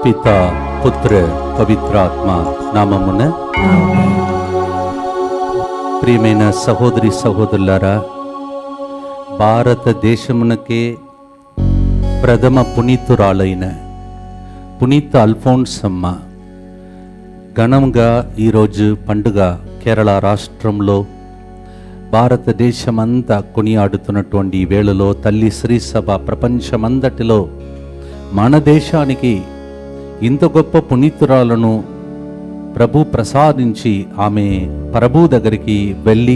పితా పుత్ర పవిత్రాత్మ నామమున ప్రియమైన సహోదరి సహోదరులారా, భారతదేశమునకే ప్రథమ పునీతురాలైన పునీత అల్ఫోన్సమ్మ ఘనంగా ఈరోజు పండుగ కేరళ రాష్ట్రంలో భారతదేశమంతా కొనియాడుతున్నటువంటి ఈ వేళలో తల్లి శ్రీసభ ప్రపంచమంతటిలో మన దేశానికి ఇంత గొప్ప పునీతురాలను ప్రభు ప్రసాదించి ఆమె ప్రభు దగ్గరికి వెళ్ళి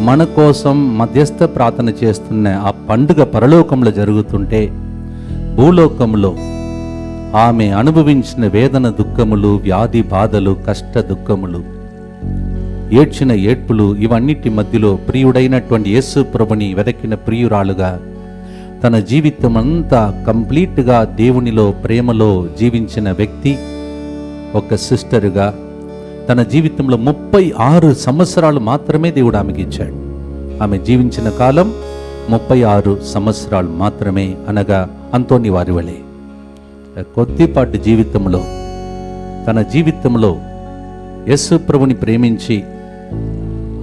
మన కోసం మధ్యస్థ ప్రార్థన చేస్తున్న ఆ పండుగ పరలోకంలో జరుగుతుంటే, భూలోకంలో ఆమె అనుభవించిన వేదన దుఃఖములు, వ్యాధి బాధలు, కష్ట దుఃఖములు, ఏడ్చిన ఏడ్పులు, ఇవన్నిటి మధ్యలో ప్రియుడైనటువంటి యేసు ప్రభుని వెదకిన ప్రియురాలుగా తన జీవితం అంతా కంప్లీట్గా దేవునిలో ప్రేమలో జీవించిన వ్యక్తి, ఒక సిస్టర్గా తన జీవితంలో 36 సంవత్సరాలు మాత్రమే దేవుడు ఆమెకి ఇచ్చాడు. ఆమె జీవించిన కాలం 36 సంవత్సరాలు మాత్రమే, అనగా అంతోని వారి వలె కొద్దిపాటి జీవితంలో తన జీవితంలో యేసు ప్రభుని ప్రేమించి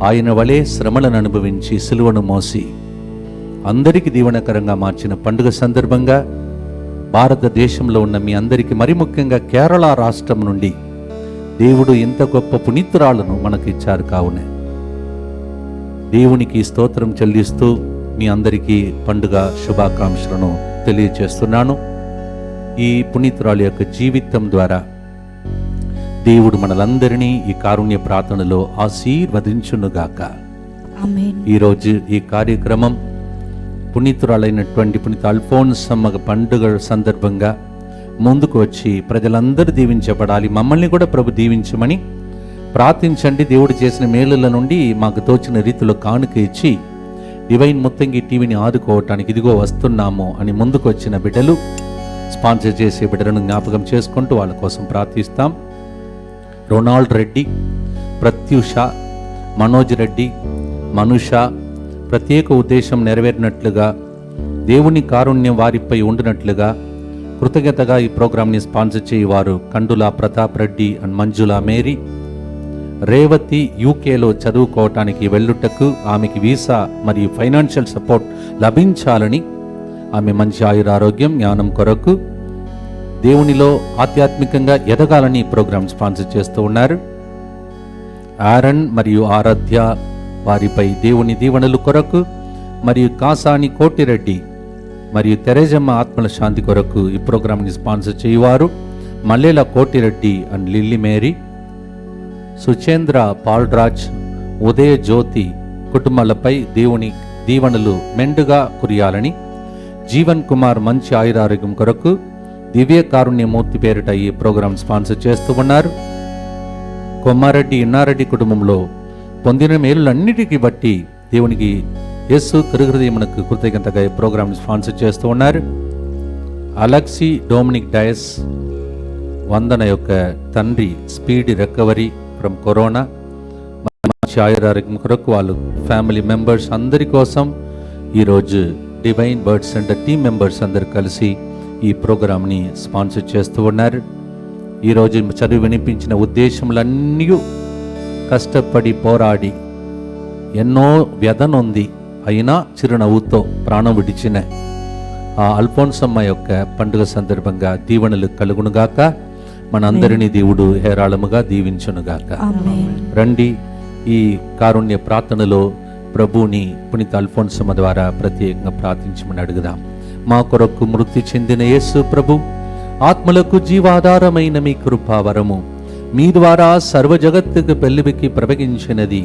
ఆయన వలె శ్రమలను అనుభవించి సిలువను మోసి అందరికీ దీవెనకరంగా మార్చిన పండుగ సందర్భంగా భారతదేశంలో ఉన్న మీ అందరికీ, మరి ముఖ్యంగా కేరళ రాష్ట్రం నుండి దేవుడు ఎంత గొప్ప పునీతురాలను మనకు ఇచ్చారు. కావున దేవునికి స్తోత్రం చెల్లిస్తూ మీ అందరికీ పండుగ శుభాకాంక్షలను తెలియజేస్తున్నాను. ఈ పునీతురాలు యొక్క జీవితం ద్వారా దేవుడు మనలందరినీ ఈ కారుణ్య ప్రార్థనలో ఆశీర్వదించునుగాక. ఈరోజు ఈ కార్యక్రమం పునీతురాలైనటువంటి పునీత అల్ఫోన్సమ్మ పండుగ సందర్భంగా ముందుకు వచ్చి ప్రజలందరూ దీవించబడాలి, మమ్మల్ని కూడా ప్రభు దీవించమని ప్రార్థించండి. దేవుడు చేసిన మేలుల నుండి మాకు తోచిన రీతిలో కానుక ఇచ్చి డివైన్ ముత్తంగి టీవీని ఆదుకోవటానికి ఇదిగో వస్తున్నాము అని ముందుకు వచ్చిన బిడ్డలు, స్పాన్సర్ చేసే బిడ్డలను జ్ఞాపకం చేసుకుంటూ వాళ్ళ కోసం ప్రార్థిస్తాం. రొనాల్డ్ రెడ్డి, ప్రత్యూష, మనోజ్ రెడ్డి, మనుష ప్రత్యేక ఉద్దేశం నెరవేరినట్లుగా, దేవుని కారుణ్యం వారిపై ఉండినట్లుగా కృతజ్ఞతగా ఈ ప్రోగ్రాంని స్పాన్సర్ చేయవారు కండుల ప్రతాప్ రెడ్డి అండ్ మంజుల మేరీ. రేవతి యూకేలో చదువుకోవటానికి వెళ్ళుటకు ఆమెకి వీసా మరియు ఫైనాన్షియల్ సపోర్ట్ లభించాలని, ఆమె మంచి ఆయురారోగ్యం జ్ఞానం కొరకు దేవునిలో ఆధ్యాత్మికంగా ఎదగాలని ఈ ప్రోగ్రాం స్పాన్సర్ చేస్తూ ఉన్నారు. ఆరన్ మరియు ఆరాధ్య వారిపై దేవుని దీవెనలు కొరకు, మరియు కాసాని కోటిరెడ్డి మరియు తెరేజమ్మ ఆత్మల శాంతి కొరకు ఈ ప్రోగ్రాంని స్పాన్సర్ చేయవారు Mallela Kotireddy and Lily Mary. Suchendra Palraj, Udaya Jyothi కుటుంబాలపై దేవుని దీవెనలు మెండుగా కురియాలని, జీవన్ కుమార్ మంచి ఆయురారోగ్యం కొరకు దివ్య కారుణ్యమూర్తి పేరిట ఈ ప్రోగ్రాం స్పాన్సర్ చేస్తూ ఉన్నారు. కొమ్మారెడ్డి ఇన్నారెడ్డి కుటుంబంలో పొందిన మేలులన్నిటికీ బట్టి దేవునికి యేసు తిరుహృదయమునకు కృతజ్ఞతగా ఈ ప్రోగ్రాం స్పాన్సర్ చేస్తూ ఉన్నారు. అలెక్సీ డొమినిక్ డయస్, వందన యొక్క తండ్రి స్పీడ్ రికవరీ ఫ్రమ్ కరోనా, మంచి ఆయురారోగ్యం కొరకు వాళ్ళు ఫ్యామిలీ మెంబర్స్ అందరి కోసం ఈరోజు divine bird centre team members అందరు కలిసి ఈ ప్రోగ్రాంని స్పాన్సర్ చేస్తూ ఉన్నారు. ఈరోజు చదివి వినిపించిన ఉద్దేశములన్నీ కష్టపడి పోరాడి ఎన్నో వ్యధనుంది అయినా చిరునవ్వుతో ప్రాణం విడిచిన ఆ అల్ఫోన్సమ్మ యొక్క పండుగ సందర్భంగా దీవెనలు కలుగునుగాక. మనందరినీ దేవుడు హేరాళముగా దీవించునుగాక. రండి, ఈ కారుణ్య ప్రార్థనలో ప్రభుని పునీత అల్ఫోన్సమ్మ ద్వారా ప్రత్యేకంగా ప్రార్థించమని అడుగుదాం. మా కొరకు మృతి చెందిన యేసు ప్రభు, ఆత్మలకు జీవాధారమైన మీ కృపావరము మీ ద్వారా సర్వ జగత్తుకు పెళ్లివికి ప్రవగించినది.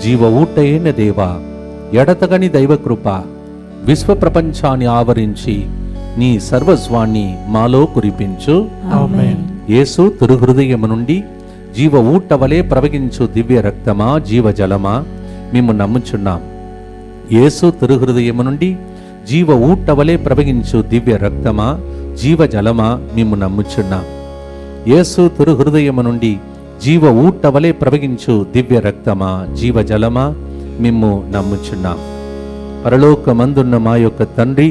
జీవ ఊటైన దేవా, ఎడతగని దైవకృప విశ్వ ప్రపంచాన్ని ఆవరించి నీ సర్వస్వాన్ని మాలో కురిపించు. యేసు తిరుహృదయము నుండి జీవ ఊట వలె ప్రవగించు దివ్య రక్తమా, జీవజలమా, మేము నమ్ముచున్నాం. యేసు తిరుహృదయము నుండి జీవ ఊట వలె ప్రవగించు దివ్య రక్తమా, జీవజలమా, మేము నమ్ముచున్నాం. యేసు తిరుహృదయము నుండి జీవ ఊట వలె ప్రవగించు దివ్య రక్తమా, జీవజలమా, మిమ్ము నమ్ముచున్నాం. పరలోకమందున్న మా యొక్క తండ్రి,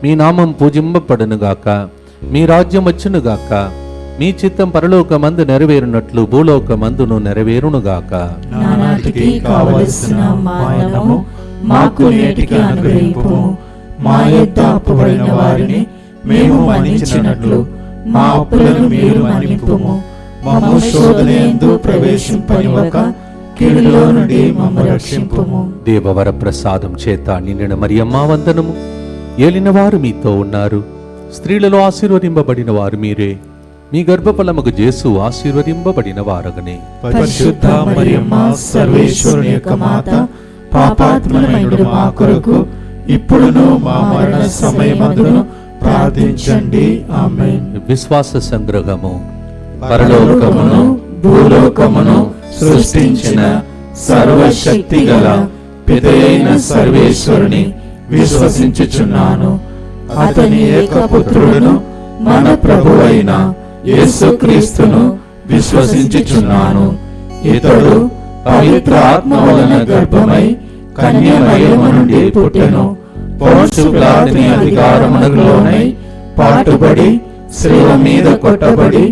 మీ నామం పూజింపబడునుగాక. మీ రాజ్యం వచ్చునుగాక, మీ చిత్తం పరలోకమందు నెరవేరునట్లు భూలోకమందును నెరవేరునుగాక. నానాటికి కావలసిన మానము మాకు నేటికి అనుగ్రహింపుము. మా యొద్ద అప్పుబడిన వారిని మేము మన్నించినట్లు మా అప్పులను మీరు మన్నింపుము. మమ్ము శోధనయందు ప్రవేశింపనివ్వక కీడులో నుండి మమ్ము రక్షింపుము. దేవవర ప్రసాదం చేత నిండిన మరియమ్మ వందనము. ఏలిన వారు మీతో ఉన్నారు, స్త్రీలలో ఆశీర్వదింపబడిన వారు మీరే. మీ గర్భఫలముకు యేసు ఆశీర్వదింపబడిన వారగనే. పరిశుద్ధ మరియమ్మ సర్వేశ్వరుని యొక్క మాత, పాపాత్ములైన మా కొరకు ఇప్పుడును మా మరణ సమయమందును ప్రార్థించండి. ఆమేన్. విశ్వాస సంగ్రహము. పరలోకమును భూలోకమును సృష్టించిన సర్వశక్తి గల పితయైన సర్వేశ్వరుని విశ్వసించుచున్నాను. అతని ఏకపుత్రుడును మన ప్రభువైన యేసుక్రీస్తును విశ్వసించుచున్నాను. ఇతడు పవిత్ర ఆత్మ వలన గర్భమై కన్య మరియమ్మ నుండి పుట్టెను. పొంతు పిలాతుని అధికారమునకు లోనై పాటుబడి శిలువ మీద కొట్టబడి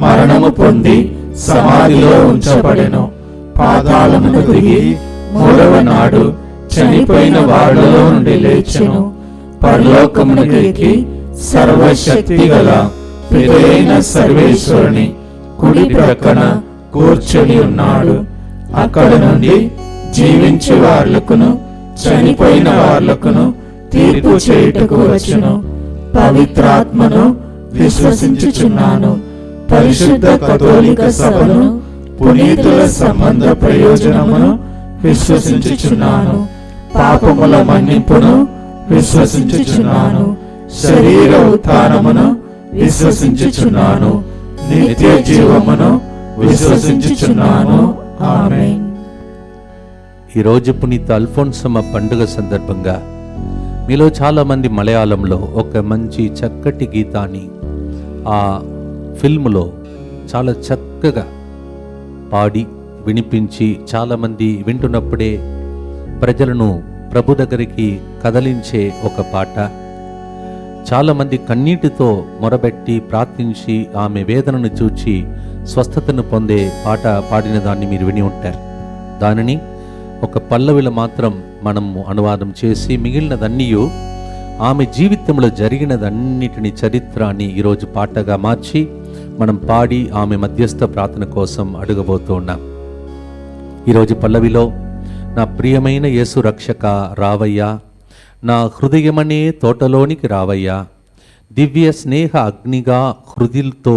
మరణము పొంది సమాధిలో ఉంచబడెను. పాతాళమునకు దిగి మూడవ నాడు చనిపోయిన వారిలో నుండి లేచెను. పరలోకమునకు ఎక్కి సర్వశక్తి గల పితయైన సర్వేశ్వరుని కుడి ప్రక్కన కూర్చొని ఉన్నాడు. అక్కడ నుండి జీవించే వార్లకును చనిపోయిన వార్లకును తీర్పు చేయుటకు వచ్చును. పవిత్రాత్మను విశ్వసించుచున్నాను. పరిశుద్ధ కథోలిక సభను, పునీతుల సంబంధ ప్రయోజనమును విశ్వసించుచున్నాను. పాపముల మన్నింపును విశ్వసించుచున్నాను. శరీర ఉత్థానమును విశ్వసించుచున్నాను. నిత్య జీవమును విశ్వసించుచున్నాను. ఆమేన్. ఈరోజు పునీత అల్ఫోన్సమ్మ పండుగ సందర్భంగా మీలో చాలామంది మలయాళంలో ఒక మంచి చక్కటి గీతాన్ని ఆ ఫిల్మ్లో చాలా చక్కగా పాడి వినిపించి చాలామంది వింటున్నప్పుడే ప్రజలను ప్రభు దగ్గరికి కదలించే ఒక పాట. చాలామంది కన్నీటితో మొరబెట్టి ప్రార్థించి ఆమె వేదనను చూచి స్వస్థతను పొందే పాట పాడిన దాన్ని మీరు విని ఉంటారు. దానిని ఒక పల్లవిలో మాత్రం మనము అనువాదం చేసి మిగిలినదన్నీ ఆమె జీవితంలో జరిగినదన్నిటిని చరిత్రాన్ని ఈరోజు పాటగా మార్చి మనం పాడి ఆమె మధ్యస్థ ప్రార్థన కోసం అడగబోతూ ఉన్నాం. ఈరోజు పల్లవిలో నా ప్రియమైన యేసు రక్షక రావయ్యా, నా హృదయమనే తోటలోనికి రావయ్యా, దివ్య స్నేహ అగ్నిగా హృదితో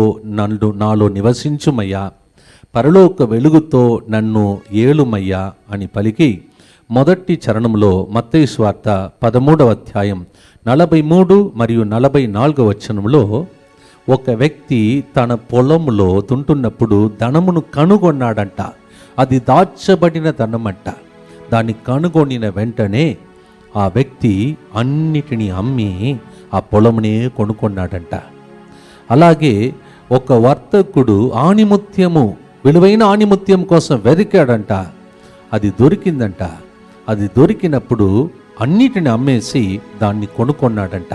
నాలో నివసించుమయ్యా, పరలోక వెలుగుతో నన్ను ఏలుమయ్యా అని పలికి మొదటి చరణంలో మత్తయి సువార్త 13వ అధ్యాయం 43 మరియు 44 వచనంలో ఒక వ్యక్తి తన పొలంలో తుంటున్నప్పుడు ధనమును కనుగొన్నాడంట. అది దాచబడిన ధనమంట. దాన్ని కనుగొనిన వెంటనే ఆ వ్యక్తి అన్నిటినీ అమ్మి ఆ పొలమునే కొనుక్కున్నాడంట. అలాగే ఒక వర్తకుడు ఆణిముత్యము, విలువైన ఆణిముత్యం కోసం వెతికాడంట. అది దొరికిందంట. అది దొరికినప్పుడు అన్నిటిని అమ్మేసి దాన్ని కొనుక్కున్నాడంట.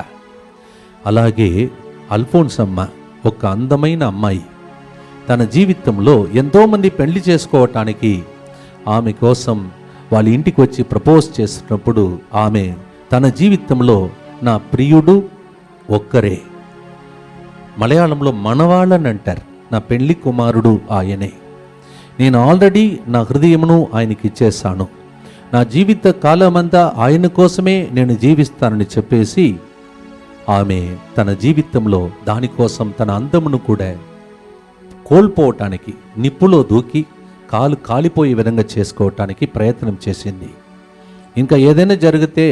అలాగే అల్ఫోన్సమ్మ ఒక అందమైన అమ్మాయి. తన జీవితంలో ఎంతోమంది పెళ్లి చేసుకోవటానికి ఆమె కోసం వాళ్ళ ఇంటికి వచ్చి ప్రపోజ్ చేస్తున్నప్పుడు ఆమె తన జీవితంలో నా ప్రియుడు ఒక్కరే, మలయాళంలో మనవాళ్ళని అంటారు, నా పెళ్లి కుమారుడు ఆయనే, నేను ఆల్రెడీ నా హృదయమును ఆయనకి ఇచ్చేసాను, నా జీవిత కాలమంతా ఆయన కోసమే నేను జీవిస్తానని చెప్పేసి ఆమె తన జీవితంలో దానికోసం తన అందమును కూడా కోల్పోవటానికి నిప్పులో దూకి కాలు కాలిపోయే విధంగా చేసుకోవటానికి ప్రయత్నం చేసింది. ఇంకా ఏదైనా జరిగితే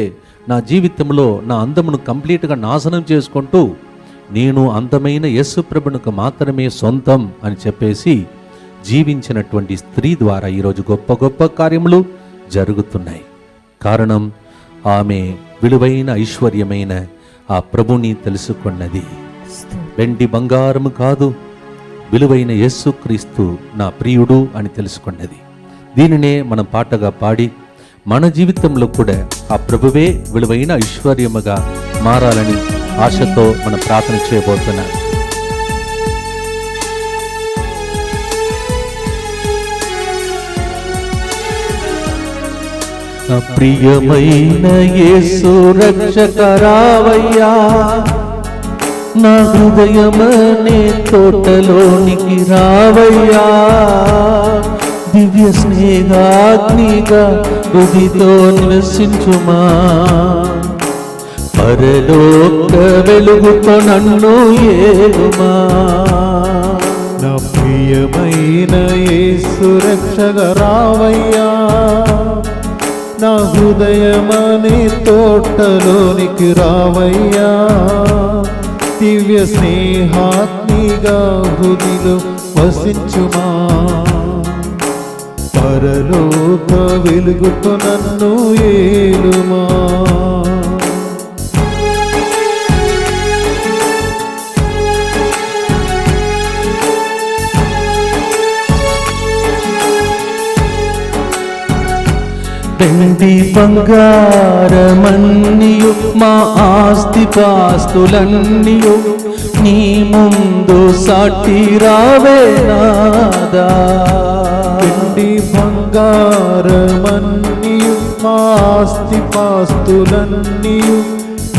నా జీవితంలో నా అందమును కంప్లీట్గా నాశనం చేసుకుంటూ నేను అందమైన యేసు ప్రభువుకు మాత్రమే సొంతం అని చెప్పేసి జీవించినటువంటి స్త్రీ ద్వారా ఈరోజు గొప్ప గొప్ప కార్యములు జరుగుతున్నాయి. కారణం ఆమె విలువైన ఐశ్వర్యమైన ఆ ప్రభుని తెలుసుకున్నది. వెండి బంగారము కాదు, విలువైన యేసుక్రీస్తు నా ప్రియుడు అని తెలుసుకున్నది. దీనినే మనం పాటగా పాడి మన జీవితంలో కూడా ఆ ప్రభువే విలువైన ఐశ్వర్యముగా మారాలని ఆశతో మనం ప్రార్థన చేయబోతున్నాం. ప్రియమైన యేసు రక్షక రావయ్యా, నా హృదయమనే తోటలోనికి రావయ్యా, దివ్య స్నేహాగ్నిగా హృదితో నివసించుమా, పరలోక వెలుగుతో నన్ను ఏలుమా. నా ప్రియమైన యేసు రక్షక రావయ్యా, నా హృదయమనే తోటలోనికి రావయ్యా, దివ్య స్నేహాగ్నిగా హృదిలో వసించుమా, పరలోక వెలుగుతో నన్ను ఏలుమా. వెండి బంగారమన్నియు మా ఆస్తి పాస్తులన్నీయు నీ ముందు సాటి రావే నాదా. వెండి బంగారమన్నియు మా ఆస్తి పాస్తులన్నీయు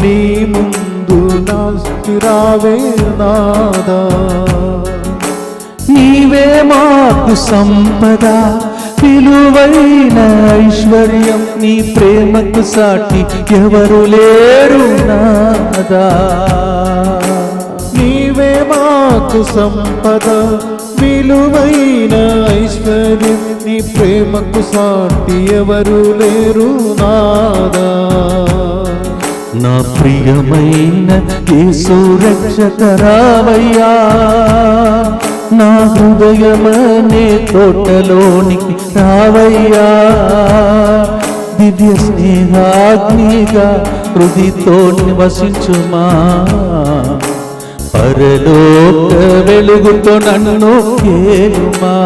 నీ ముందు నాస్తి రావే నాదా. నీవే మాకు సంపద, విలువైన ఐశ్వర్యం, నీ ప్రేమకు సాటి ఎవరు లేరు నాదా. నీవే మాకు సంపద, విలువైన ఐశ్వర్యం, నీ ప్రేమకు సాటి ఎవరు లేరు నాదా. నా ప్రియమైన యేసు రక్షక రావయ్యా, నా హృదయమనే తోటలోనికి రావయ్యా, దివ్య స్నేహాగ్నిగా హృదితో నివసించుమా, పరలోక వెలుగుతో నన్ను ఏలుమా.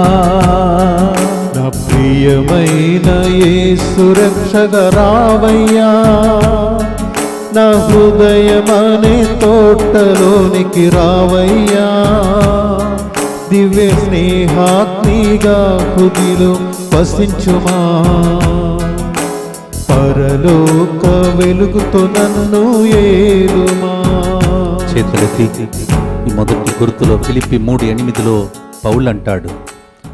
నా ప్రియమైన యేసు రక్షక రావయ్యా, నా హృదయమనే తోటలోనికి రావయ్యా, దివ్య స్నేహాగ్నిగా హృదిలో వసించుమా, పరలోక వెలుగుతో నన్ను ఏలుమా. చేతులెత్తి ఈ మొదటి గుర్తులో ఫిలిప్పి 3:8 పౌలు అంటాడు,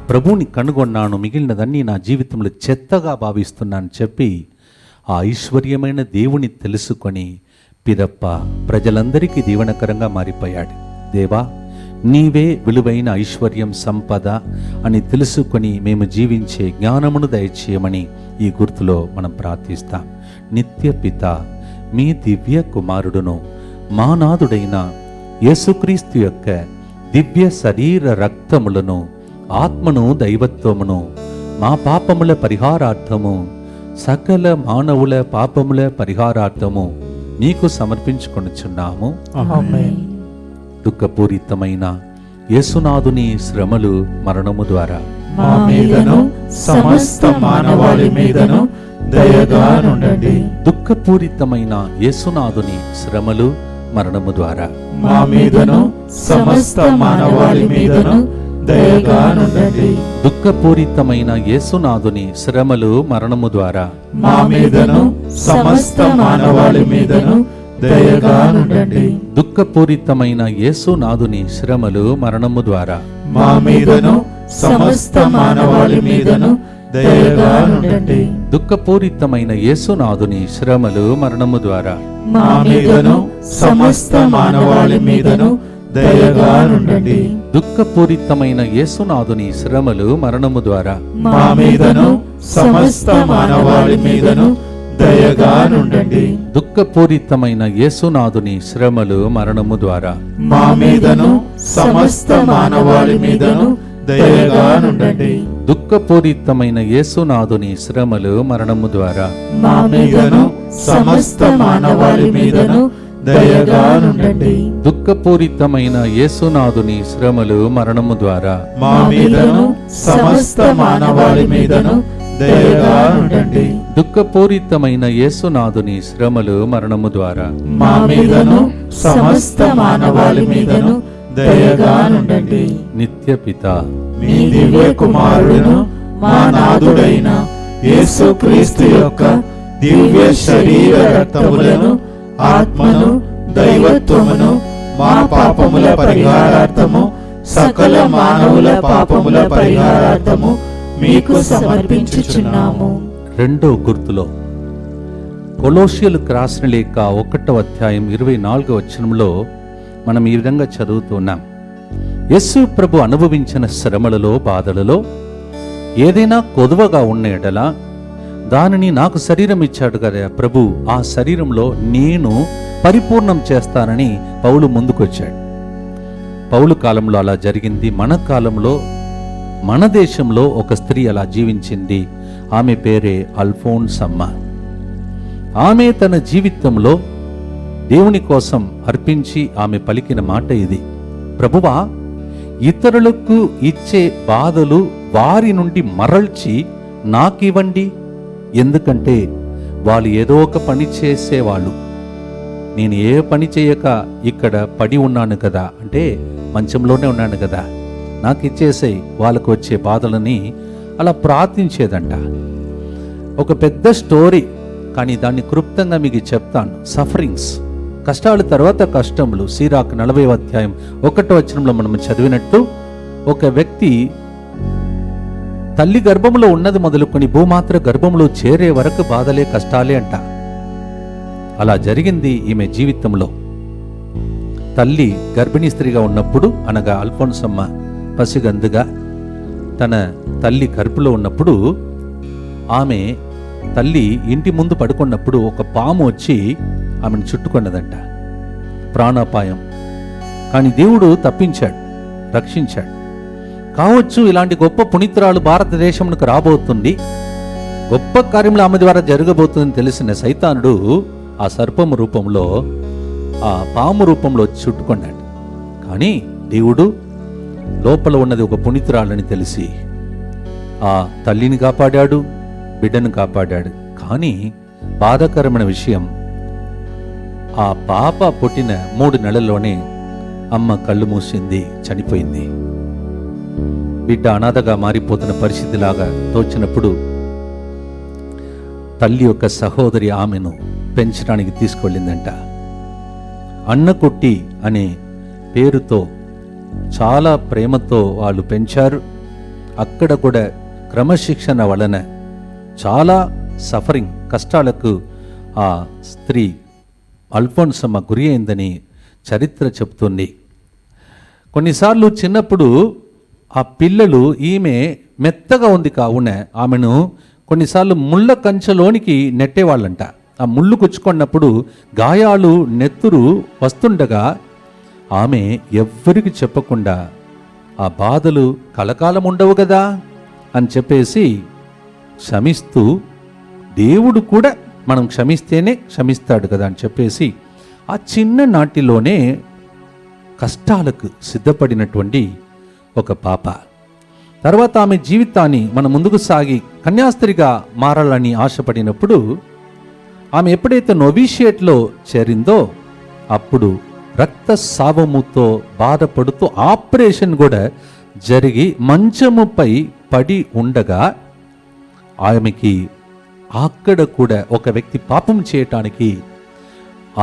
ప్రభువుని కనుగొన్నాను, మిగిలినదన్నీ నా జీవితంలో చెత్తగా భావిస్తున్నాను చెప్పి ఆ ఐశ్వర్యమైన దేవుని తెలుసుకొని పిదప్ప ప్రజలందరికీ దీవెనకరంగా మారిపోయాడు. దేవా, నీవే విలువైన ఐశ్వర్యం, సంపద అని తెలుసుకొని మేము జీవించే జ్ఞానమును దయచేయమని ఈ గుర్తులో మనం ప్రార్థిస్తాం. నిత్య పిత, మీ దివ్య కుమారుడును మా నాథుడైన యేసుక్రీస్తు యొక్క దివ్య శరీర రక్తములను, ఆత్మను, దైవత్వమును మా పాపముల పరిహారార్థము, సకల మానవుల పాపముల పరిహారార్థము మీకు సమర్పించుకొనుచున్నాము. ఆమేన్. దుఃఖపూరితమైన యేసునాథుని శ్రమలు, మరణము ద్వారా మా మీదను సమస్త మానవాళి మీదను దయగా నుండండి. దుఃఖపూరితమైన యేసునాథుని శ్రమలు, మరణము ద్వారా మా మీదను సమస్త మానవాళి మీదను దయగా నుండండి. దుఃఖపూరితమైన యేసునాథుని శ్రమలు, మరణము ద్వారా మా మీదను సమస్త మానవాళి మీదను దయగా నుండండి. దుఃఖపూరితమైన యేసునాథుని శ్రమలు, మరణము ద్వారా మా మీదను సమస్త మానవాళి మీదను దయగా నుండండి. దుఃఖపూరితమైన యేసునాథుని శ్రమలు, మరణము ద్వారా మా మీదను సమస్త మానవాళి మీదను దయగా నుండండి. దుఃఖపూరితమైన యేసునాథుని శ్రమలు, మరణము ద్వారా మా మీదను సమస్త మానవాళి మీదను దయగా నుండండి. దుఃఖపూరితమైన యేసునాథుని శ్రమలు, మరణము ద్వారా మా మీదను సమస్త మానవాళి మీదను దయగా నుండండి. దుఃఖపూరితమైన యేసునాథుని శ్రమలు, మరణము ద్వారా మా మీదను సమస్త మానవాళి మీదను దయగా నుండండి. దుఃఖపూరితమైన యేసునాథుని శ్రమలు, మరణము ద్వారా మా మీదను సమస్త మానవాళి మీదను దయగా ఉండండి. దుఃఖపూరితమైన యేసునాథుని శ్రమలు మరణము ద్వారా మా మీదను సమస్త మానవాళి మీదను దయగా ఉండండి. నిత్య పిత మీ దివ్య కుమారుడును మా నాథుడైన యేసుక్రీస్తు యొక్క దివ్య శరీర రక్తములను, ఆత్మను, దైవత్వమును మా పాపముల పరిహారార్థము, సకల మానవుల పాపముల పరిహారార్థము మీకు సమర్పించుచున్నాము. రెండో గుర్తులో కొలోషియలకు రాసిన లేఖ 1వ అధ్యాయం 24వ వచనంలో మనం ఈ విధంగా చదువుతున్నాం. యేసు ప్రభు అనుభవించిన శ్రమలలో, బాధలలో ఏదైనా కొదువగా ఉన్న ఎడల దానిని నాకు శరీరం ఇచ్చాడు కదా ప్రభు, ఆ శరీరంలో నేను పరిపూర్ణం చేస్తానని పౌలు ముందుకొచ్చాడు. పౌలు కాలంలో అలా జరిగింది. మన కాలంలో, మన దేశంలో ఒక స్త్రీ అలా జీవించింది. ఆమె పేరే అల్ఫోన్సమ్మ. ఆమె తన జీవితంలో దేవుని కోసం అర్పించి ఆమె పలికిన మాట ఇది: ప్రభువా, ఇతరులకు ఇచ్చే బాధలు వారి నుండి మరల్చి నాకివ్వండి, ఎందుకంటే వాళ్ళు ఏదో ఒక పని చేసేవాళ్ళు, నేను ఏ పని చేయక ఇక్కడ పడి ఉన్నాను కదా, అంటే మంచంలోనే ఉన్నాను కదా, నాకు ఇచ్చేసే వాళ్ళకు వచ్చే బాధలని అలా ప్రార్థించేదంట. ఒక పెద్ద స్టోరీ, కానీ దాన్ని క్లుప్తంగా మీకు చెప్తాను. సఫరింగ్స్, కష్టాల తర్వాత కష్టములు. సీరాకు 40వ అధ్యాయం 1వ వచనంలో మనం చదివినట్టు, ఒక వ్యక్తి తల్లి గర్భంలో ఉన్నది మొదలుకొని భూమాత్ర గర్భంలో చేరే వరకు బాధలే, కష్టాలే అంట. అలా జరిగింది ఈమె జీవితంలో. తల్లి గర్భిణీ స్త్రీగా ఉన్నప్పుడు, అనగా అల్ఫోన్సమ్మ పసిగందుగా తన తల్లి కడుపులో ఉన్నప్పుడు, ఆమె తల్లి ఇంటి ముందు పడుకున్నప్పుడు ఒక పాము వచ్చి ఆమెను చుట్టుకున్నదంట. ప్రాణాపాయం. కానీ దేవుడు తప్పించాడు, రక్షించాడు. కావచ్చు ఇలాంటి గొప్ప పునీతురాలు భారతదేశంకు రాబోతుంది, గొప్ప కార్యములు ఆమె ద్వారా జరగబోతుందని తెలిసిన సైతానుడు ఆ సర్పము రూపంలో, ఆ పాము రూపంలో చుట్టుకున్నాడు. కానీ దేవుడు లోపల ఉన్నది ఒక పునీతురాలని తెలిసి ఆ తల్లిని కాపాడాడు, బిడ్డను కాపాడాడు. కానీ బాధాకరమైన విషయం, ఆ పాప పుట్టిన 3 నెలల్లోనే అమ్మ కళ్ళు మూసింది, చనిపోయింది. బిడ్డ అనాథగా మారిపోతున్న పరిస్థితిలాగా తోచినప్పుడు తల్లి యొక్క సహోదరి ఆమెను పెంచడానికి తీసుకెళ్ళిందంట. అన్నకుట్టి అనే పేరుతో చాలా ప్రేమతో వాళ్ళు పెంచారు. అక్కడ కూడా క్రమశిక్షణ వలన చాలా సఫరింగ్, కష్టాలకు ఆ స్త్రీ అల్ఫోన్సమ్మ గురి అయిందని చరిత్ర చెప్తుంది. కొన్నిసార్లు చిన్నప్పుడు ఆ పిల్లలు, ఈమె మెత్తగా ఉంది కావున ఆమెను కొన్నిసార్లు ముళ్ళ కంచెలోనికి నెట్టేవాళ్ళంట. ఆ ముళ్ళు గుచ్చుకున్నప్పుడు గాయాలు, నెత్తురు వస్తుండగా ఆమె ఎవ్వరికి చెప్పకుండా, ఆ బాధలు కలకాలం ఉండవు కదా అని చెప్పేసి క్షమిస్తూ, దేవుడు కూడా మనం క్షమిస్తేనే క్షమిస్తాడు కదా అని చెప్పేసి ఆ చిన్న నాటిలోనే కష్టాలకు సిద్ధపడినటువంటి ఒక పాప. తర్వాత ఆమె జీవితాన్ని మనం ముందుకు సాగి కన్యాస్త్రీగా మారాలని ఆశపడినప్పుడు, ఆమె ఎప్పుడైతే నొవిషియేట్లో చేరిందో అప్పుడు రక్తస్రావముతో బాధపడుతూ ఆపరేషన్ కూడా జరిగి మంచముపై పడి ఉండగా, ఆమెకి అక్కడ కూడా ఒక వ్యక్తి పాపం చేయటానికి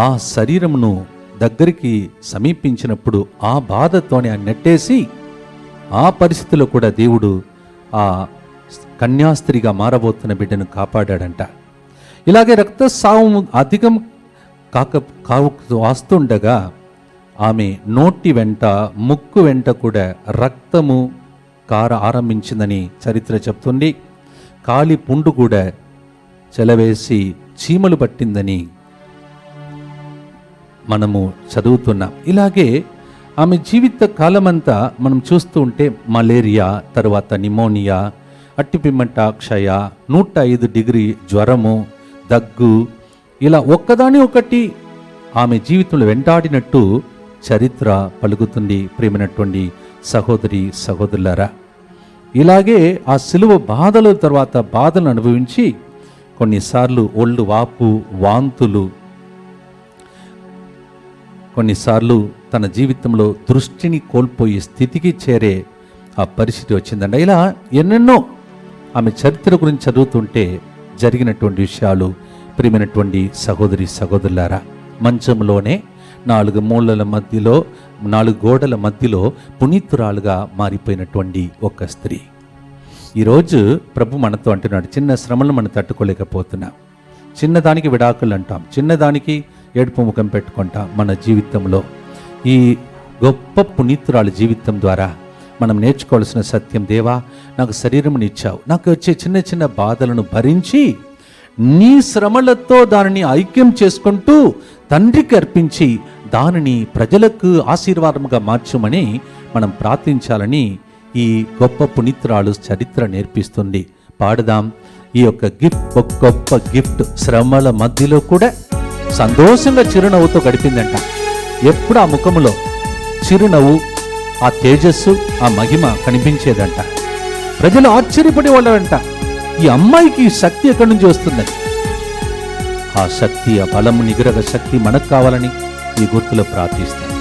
ఆ శరీరమును దగ్గరికి సమీపించినప్పుడు ఆ బాధతోనే ఆ నెట్టేసి, ఆ పరిస్థితిలో కూడా దేవుడు ఆ కన్యాస్త్రీగా మారబోతున్న బిడ్డను కాపాడాడంట. ఇలాగే రక్తస్రావం అధికం వస్తుండగా ఆమె నోటి వెంట, ముక్కు వెంట కూడా రక్తము కార ఆరంభించిందని చరిత్ర చెప్తుంది. కాలి పుండు కూడా చెలవేసి చీమలు పట్టిందని మనము చదువుతున్నాం. ఇలాగే ఆమె జీవిత కాలమంతా మనం చూస్తూ ఉంటే మలేరియా, తర్వాత నిమోనియా, అట్టిపిమ్మట క్షయ, 105 డిగ్రీ జ్వరము, దగ్గు, ఇలా ఒక్కదాని ఒకటి ఆమె జీవితంలో వెంటాడినట్టు చరిత్ర పలుకుతుంది. ప్రేమైనటువంటి సహోదరి సహోదరులారా, ఇలాగే ఆ సిలువ బాధల తర్వాత బాధలను అనుభవించి కొన్నిసార్లు ఒళ్ళు వాపు, వాంతులు, కొన్నిసార్లు తన జీవితంలో దృష్టిని కోల్పోయే స్థితికి చేరే ఆ పరిస్థితి వచ్చిందండి. ఇలా ఎన్నెన్నో ఆమె చరిత్ర గురించి చదువుతుంటే జరిగినటువంటి విషయాలు ప్రియమైనటువంటి సహోదరి సహోదరులారా, మంచంలోనే 4 మూలల మధ్యలో, 4 గోడల మధ్యలో పునీతురాలుగా మారిపోయినటువంటి ఒక స్త్రీ. ఈరోజు ప్రభు మనతో అంటున్నాడు, చిన్న శ్రమలను మనం తట్టుకోలేకపోతున్నాం, చిన్నదానికి విడాకులు అంటాం, చిన్నదానికి ఏడుపు ముఖం పెట్టుకుంటాం. మన జీవితంలో ఈ గొప్ప పునీతురాలు జీవితం ద్వారా మనం నేర్చుకోవాల్సిన సత్యం, దేవా నాకు శరీరముని ఇచ్చావు, నాకు వచ్చే చిన్న చిన్న బాధలను భరించి నీ శ్రమలతో దానిని ఐక్యం చేసుకుంటూ తండ్రికి అర్పించి దానిని ప్రజలకు ఆశీర్వాదముగా మార్చమని మనం ప్రార్థించాలని ఈ గొప్ప పునీతురాలు చరిత్ర నేర్పిస్తుంది. పాడదాం ఈ యొక్క గిఫ్ట్, ఒక గొప్ప గిఫ్ట్. శ్రమల మధ్యలో కూడా సంతోషంగా చిరునవ్వుతో గడిపిందంట. ఎప్పుడు ఆ ముఖములో చిరునవ్వు, ఆ తేజస్సు, ఆ మహిమ కనిపించేదంట. ప్రజలు ఆశ్చర్యపడే వాళ్ళంట, ఈ అమ్మాయికి శక్తి ఎక్కడి నుంచి వస్తుందని. ఆ శక్తి, ఆ బలము, నిగ్రహ శక్తి మనకు కావాలని ఈ గుర్తులో ప్రార్థిస్తాను.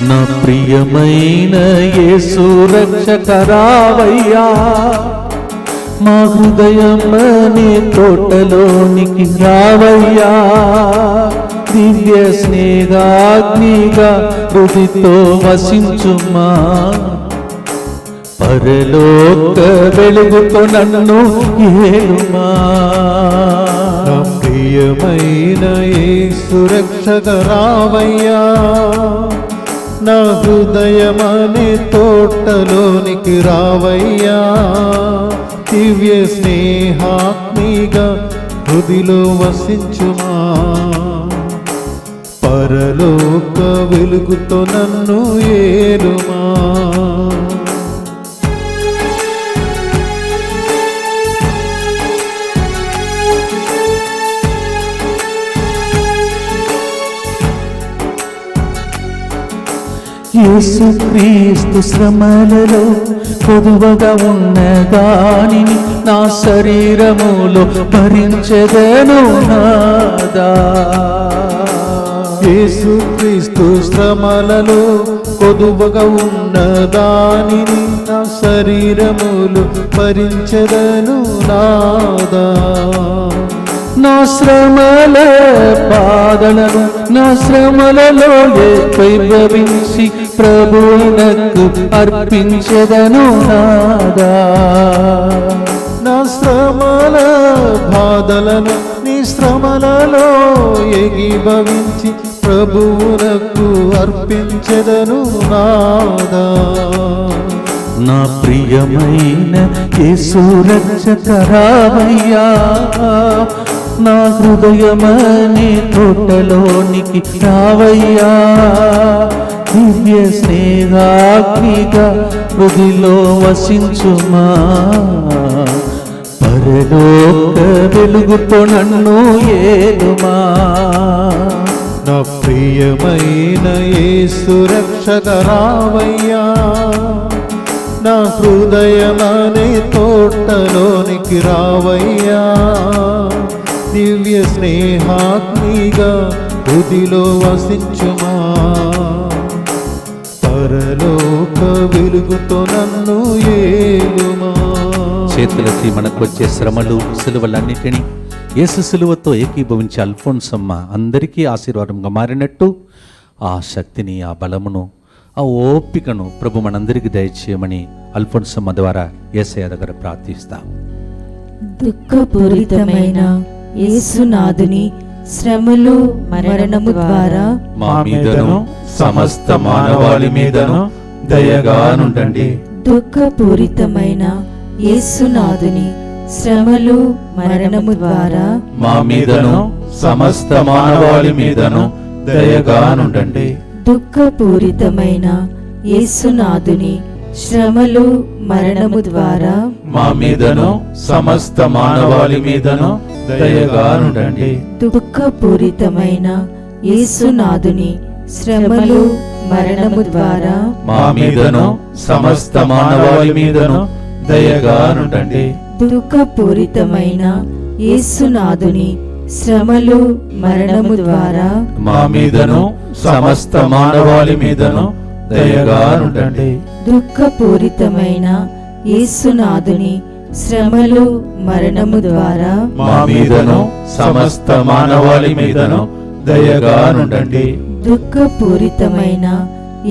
నా ప్రియమైన యేసు రక్షక రావయ్యా, మా హృదయమనే తోటలోనికి రావయ్యా, దివ్య స్నేహాగ్నిగా హృదితో వసించుమా, పరలోక వెలుగుతో నన్ను ఏలుమా. నా ప్రియమైన యేసు రక్షక రావయ్యా, నా హృదయమనే తోటలోనికి రావయ్యా, దివ్య స్నేహాగ్నిగా హృదిలో వసించుమా, పరలోక వెలుగుతో నన్ను ఏలుమా. యేసుక్రీస్తు శ్రమలలో కొదువగా ఉన్న దానిని నా శరీరములో భరించెదను నాదా. యేసుక్రీస్తు శ్రమలలో కొదువగా ఉన్న దానిని నా శరీరములు భరించెదను నాదా. నా శ్రమల బాధలను నా శ్రమలలో వైభవించి ప్రభువునకు అర్పించెదను నాదా. నా శ్రమల బాధలను నీ శ్రమలలో ఏకీభవించి ప్రభువునకు అర్పించెదను నాదా. నా ప్రియమైన యేసు రక్షక రావయ్యా, నా హృదయమనే తోటలోనికి రావయ్యా, దివ్య స్నేహాగ్నిగా హృదిలో వసించుమా, పరలోక వెలుగుతో నన్ను ఏలుమా. నా ప్రియమైన యేసు రక్షక రావయ్యా, నా హృదయమనే తోటలోనికి రావయ్యా, దివ్య స్నేహాగ్నిగా హృదిలో వసించుమా, పరలోక వెలుగుతో నన్ను ఏలుమా. చేతులకి మనకొచ్చే శ్రమలు, సిలువలన్నిటినీ యేసు సిలువతో ఏకీభవించి అల్ఫోన్సమ్మ అందరికీ ఆశీర్వాదంగా మారినట్టు ఆ శక్తిని, ఆ బలమును, ఆ ఓపికను ప్రభు మనందరికీ దయచేయమని అల్ఫోన్సమ్మ ద్వారా యేసయ్య దగ్గర ప్రార్థిస్తాం. దుఃఖపూరితమైన యేసునాథుని శ్రమలు మరణము ద్వారా మా మీదను సమస్త మానవాళి మీదను దయగా నుండండి. దుఃఖపూరితమైన యేసునాథుని శ్రమలు మరణము ద్వారా మా మీదను సమస్త మానవాళి మీదను దయగా నుండండి. దుఃఖపూరితమైన యేసునాథుని శ్రమలు మరణము ద్వారా మా మీదను సమస్త మానవాళి మీదను దయగా నుండండి. దుఃఖపూరితమైన యేసునాథుని శ్రమలు మరణము ద్వారా మా మీదను సమస్త మానవాళి మీదను దయగా నుండండి. దుఃఖపూరితమైన యేసునాథుని శ్రమలు మరణము ద్వారా మా మీదను సమస్త మానవాళి మీదను దయగా నుండండి. దుఃఖపూరితమైన యేసునాథుని శ్రమలు మరణము ద్వారా మా మీదను సమస్త మానవాళి మీదను దయగా నుండండి. దుఃఖపూరితమైన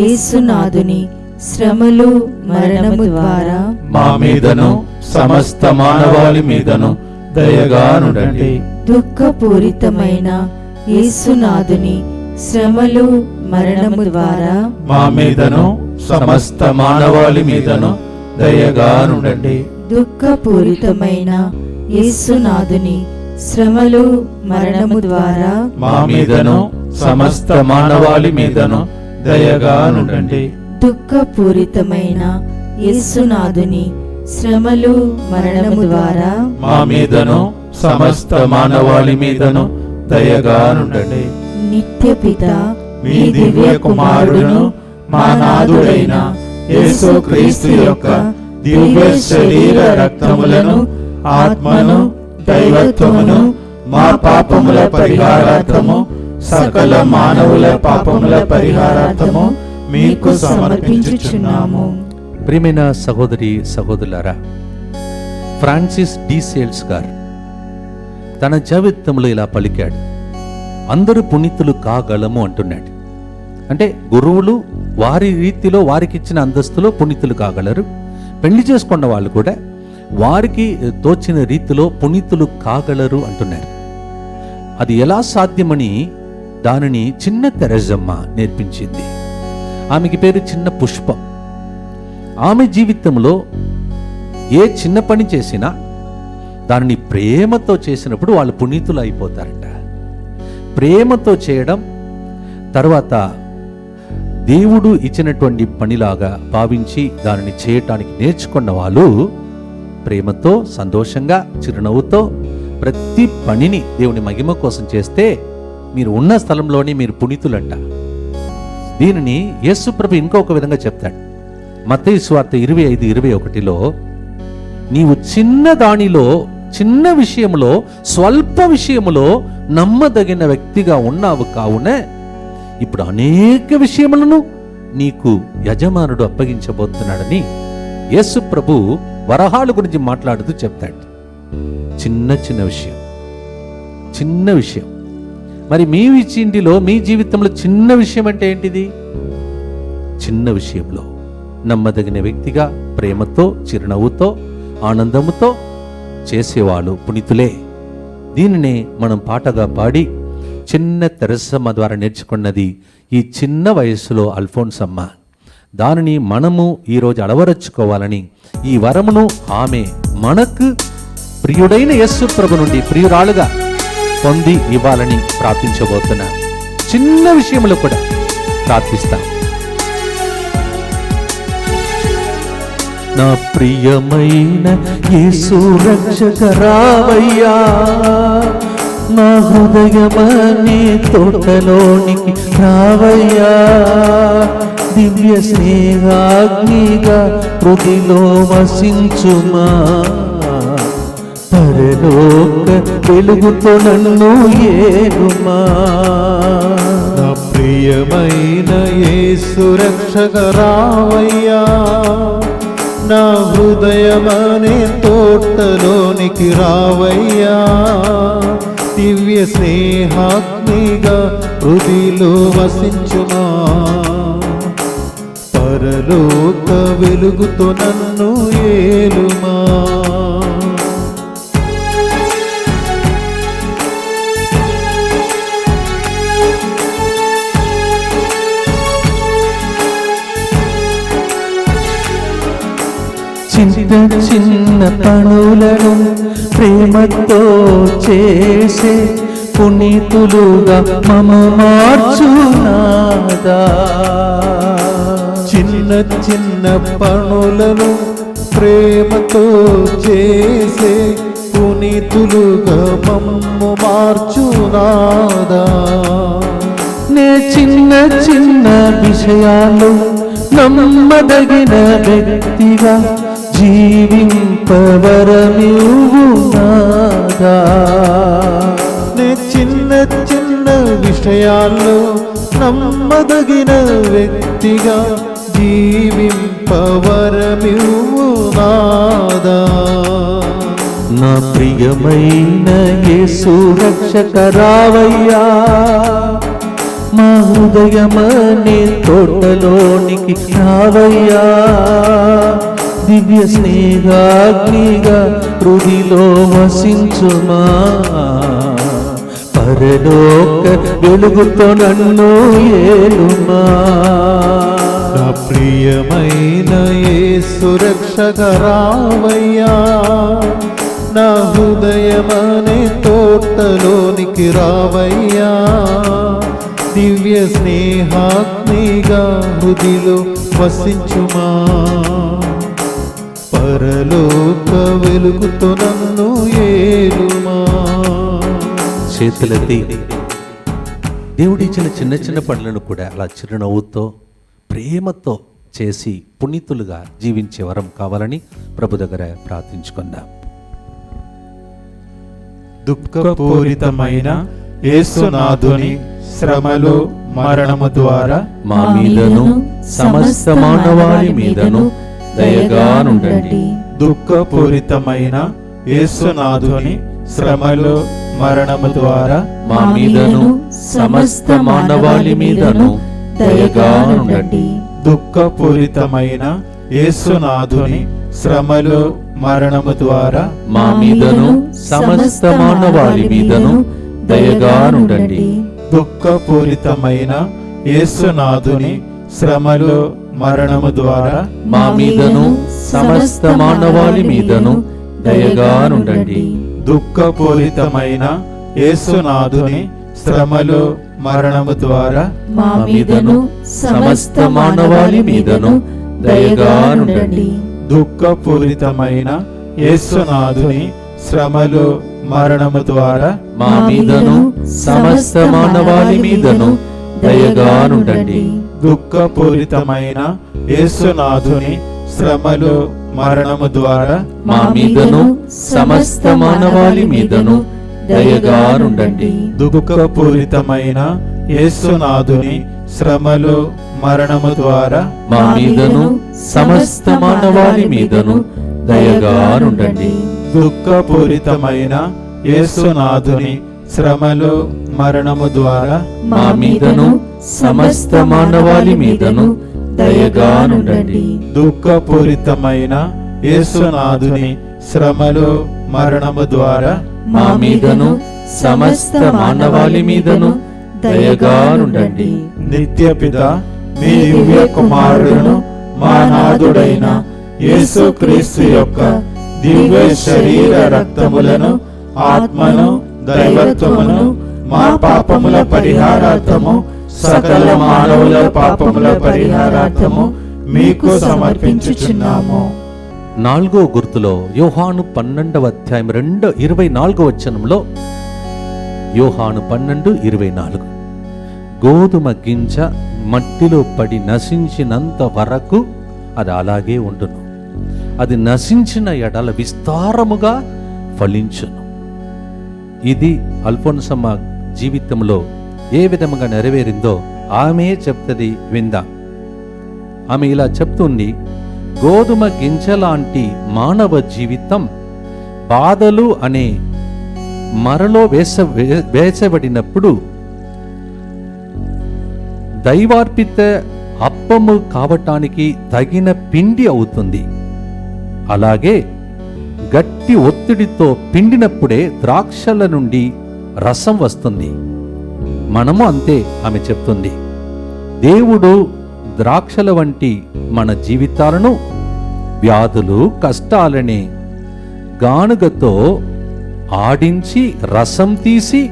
యేసునాథుని శ్రమలు మరణము ద్వారా మా మీదను సమస్త మానవాళి మీదను దయగా నుండండి. దుఃఖపూరితమైన యేసునాథుని శ్రమలు మరణము ద్వారా మా మీదను సమస్త మానవాళి మీదను దయగా నుండండి. దుఃఖపూరితమైన యేసునాథుని శ్రమలు మరణము ద్వారా మా మీదను సమస్త మానవాళి మీదను దయగా నుండండి. దుఃఖపూరితమైన యేసునాథుని శ్రమలు మరణము ద్వారా మా మీదను సమస్త మానవాళి మీదను దయగా నుండండి. నిత్య పిత మీ దివ్య కుమారుడును మా నాథుడైన యేసుక్రీస్తు యొక్క దివ్య శరీర రక్తములను ఆత్మను దైవత్వమును మా పాపముల పరిహారార్థము సకల మానవుల పాపముల పరిహారార్థము మీకు సమర్పించుచున్నాము. ప్రియమైన సహోదరి సహోదరులారా, ఫ్రాన్సిస్ డి సేల్స్ గారు తన జీవితంలో ఇలా పలికాడు, అందరూ పునీతులు కాగలము అంటున్నాడు. అంటే గురువులు వారి రీతిలో వారికి ఇచ్చిన అంతస్తులో పునీతులు కాగలరు. పెళ్లి చేసుకున్న వాళ్ళు కూడా వారికి తోచిన రీతిలో పునీతులు కాగలరు అంటున్నారు. అది ఎలా సాధ్యమని దానిని చిన్న తెరెజమ్మ నేర్పించింది. ఆమెకి పేరు చిన్న పుష్పం. ఆమె జీవితంలో ఏ చిన్న పని చేసినా దానిని ప్రేమతో చేసినప్పుడు వాళ్ళు పునీతులు అయిపోతారట. ప్రేమతో చేయడం, తర్వాత దేవుడు ఇచ్చినటువంటి పనిలాగా భావించి దానిని చేయటానికి నేర్చుకున్న వాళ్ళు ప్రేమతో, సంతోషంగా, చిరునవ్వుతో ప్రతి పనిని దేవుని మహిమ కోసం చేస్తే మీరు ఉన్న స్థలంలోనే మీరు పునీతులంట. దీనిని యేసు ప్రభు ఇంకొక విధంగా చెప్తాడు. మత్తయి సువార్త 25:21లో నీవు చిన్న దానిలో, చిన్న విషయంలో, స్వల్ప విషయములో నమ్మదగిన వ్యక్తిగా ఉన్నావు కావున ఇప్పుడు అనేక విషయములను నీకు యజమానుడు అప్పగించబోతున్నాడని యేసు ప్రభు వరహాల గురించి మాట్లాడుతూ చెప్తాడు. చిన్న చిన్న విషయం, చిన్న విషయం. మరి మీ ఇంటిలో, మీ జీవితంలో చిన్న విషయం అంటే ఏంటిది? చిన్న విషయంలో నమ్మదగిన వ్యక్తిగా, ప్రేమతో, చిరునవ్వుతో, ఆనందముతో చేసేవాళ్ళు పునీతులే. దీనినే మనం పాటగా పాడి చిన్న తెరసమ్మ ద్వారా నేర్చుకున్నది ఈ చిన్న వయస్సులో అల్ఫోన్సమ్మ. దానిని మనము ఈరోజు అలవరచుకోవాలని ఈ వరమును ఆమె మనకు ప్రియుడైన యేసు ప్రభు నుండి ప్రియురాలుగా పొంది ఇవ్వాలని ప్రార్థించబోతున్నా. చిన్న విషయంలో కూడా ప్రార్థిస్తాం. నా ప్రియమైన యేసు రక్షక రావయ్యా, నా హృదయమనే తోటలోనికి రావయ్యా, దివ్య స్నేహాగ్నిగా హృదిలో వసించుమా, పరలోక వెలుగుతో నన్ను ఏలుమా. నా ప్రియమైన యేసు రక్షక రావయ్యా, నా హృదయమనే తోటలోనికి రావయ్యా, దివ్య స్నేహాగ్నిగా హృదిలో వసించుమా, పరలోక వెలుగుతో నన్ను ఏలుమా. చిన్న చిన్న పనులను ప్రేమతో చేసే పునీతులుగా మమ మార్చునాదా. చిన్న చిన్న పనులను ప్రేమతో చేసే పునీతులుగా మమ్ము మార్చునాదా. నే చిన్న చిన్న విషయాలు నమ్మదగిన వ్యక్తిగా జీవింపవరమివ్వు నాదా. నే చిన్న చిన్న విషయాల్లో నమ్మదగిన వ్యక్తిగా జీవింపవరమివ్వు నాదా. నా ప్రియమైన యేసు రక్షక రావయ్యా, మా హృదయమనే తోటలోనికి రావయ్యా. దివ్య స్నేహాగ్నిగా హృదిలో వసించుమా, పరలోక వెలుగుతో నన్ను ఏలుమా. నా ప్రియమైన యేసు రక్షక రావయ్యా, నా హృదయమనే తోటలోనికి రావయ్యా. దివ్య స్నేహాగ్నిగా హృదిలో వసించుమా, పరలోక వెలుగుతో నన్ను ఏలుమా. చేతులెత్తి దేవుడిచ్చిన చిన్న చిన్న పనులను కూడా అలా చిరునవ్వుతో ప్రేమతో చేసి పునీతులుగా జీవించే వరం కావాలని ప్రభు దగ్గర ప్రార్థించుకుందాం. దుఃఖపూరితమైన యేసునాథుని శ్రమలు మరణము ద్వారా మా మీదను సమస్త మానవాళి మీదను దయగా నుండండి. దుఃఖపూరితమైన యేసునాథుని శ్రమలు మరణము ద్వారా మా మీదను సమస్త మానవాళి మీదను దయగా నుండండి. దుఃఖపూరితమైన యేసునాథుని శ్రమలు మరణము ద్వారా మా మీదను సమస్త మానవాళి మీదను దయగా నుండండి. దుఃఖపూరితమైన యేసునాథుని శ్రమలు మరణము ద్వారా మా మీదను సమస్త మానవాళి మీదను దయగా నుండండి. దుఃఖపూరితమైన యేసునాథుని శ్రమలు మరణము ద్వారా మా మీదను సమస్త మానవాళి మీదను దయగా నుండండి. దుఃఖపూరితమైన యేసునాథుని శ్రమలు మరణము ద్వారా మా మీదను సమస్త మానవాళి మీదను దయగా నుండండి. దుఃఖపూరితమైన యేసునాథుని శ్రమలు మరణము ద్వారా మా మీదను సమస్త మానవాళి మీదను దయగా నుండండి. దుఃఖపూరితమైన యేసునాథుని శ్రమలు మరణము ద్వారా మా మీదను సమస్త మానవాళి మీదను దయగా నుండండి. దుఃఖపూరితమైన యేసునాథుని శ్రమలు మరణము ద్వారా మా మీదను సమస్త మానవాళి మీదను దయగా నుండండి. దుఃఖపూరితమైన యేసునాథుని శ్రమలు మరణము ద్వారా మా మీదను సమస్త మానవాళి మీదను దయగా నుండండి. నిత్యపిత మీ దివ్య కుమారుడును మా నాథుడైన యేసుక్రీస్తు యొక్క దివ్య శరీర రక్తములను ఆత్మను దైవత్వమును మా పాపముల పరిహారార్థము సకల మానవుల పాపముల పరిహారార్థము మీకు సమర్పించుచున్నాము. 4వ గుర్తులో యోహాను 12వ అధ్యాయం 24వ వచనంలో యోహాను 12:24 గోధుమ గింజ మట్టిలో పడి నశించినంత వరకు అది అలాగే ఉండును, అది నశించిన ఎడల విస్తారముగా ఫలించును. ఇది అల్ఫోన్సమ్మ జీవితంలో ఏ విధముగా నెరవేరిందో ఆమె చెప్తుంది, విందాం. ఆమె ఇలా చెప్తుంది, గోధుమ గింజలాంటి మానవ జీవితం బాధలు అనే మరలో వేసబడినప్పుడు దైవార్పిత అప్పము కావటానికి తగిన పిండి అవుతుంది. అలాగే గట్టి ఒత్తిడితో పిండినప్పుడే ద్రాక్షల నుండి రసం వస్తుంది. మనము అంతే ఆమె చెప్తుంది. దేవుడు ద్రాక్షల వంటి మన జీవితాలను వ్యాధులు కష్టాలనే గానుగతో ఆడించి రసం తీసి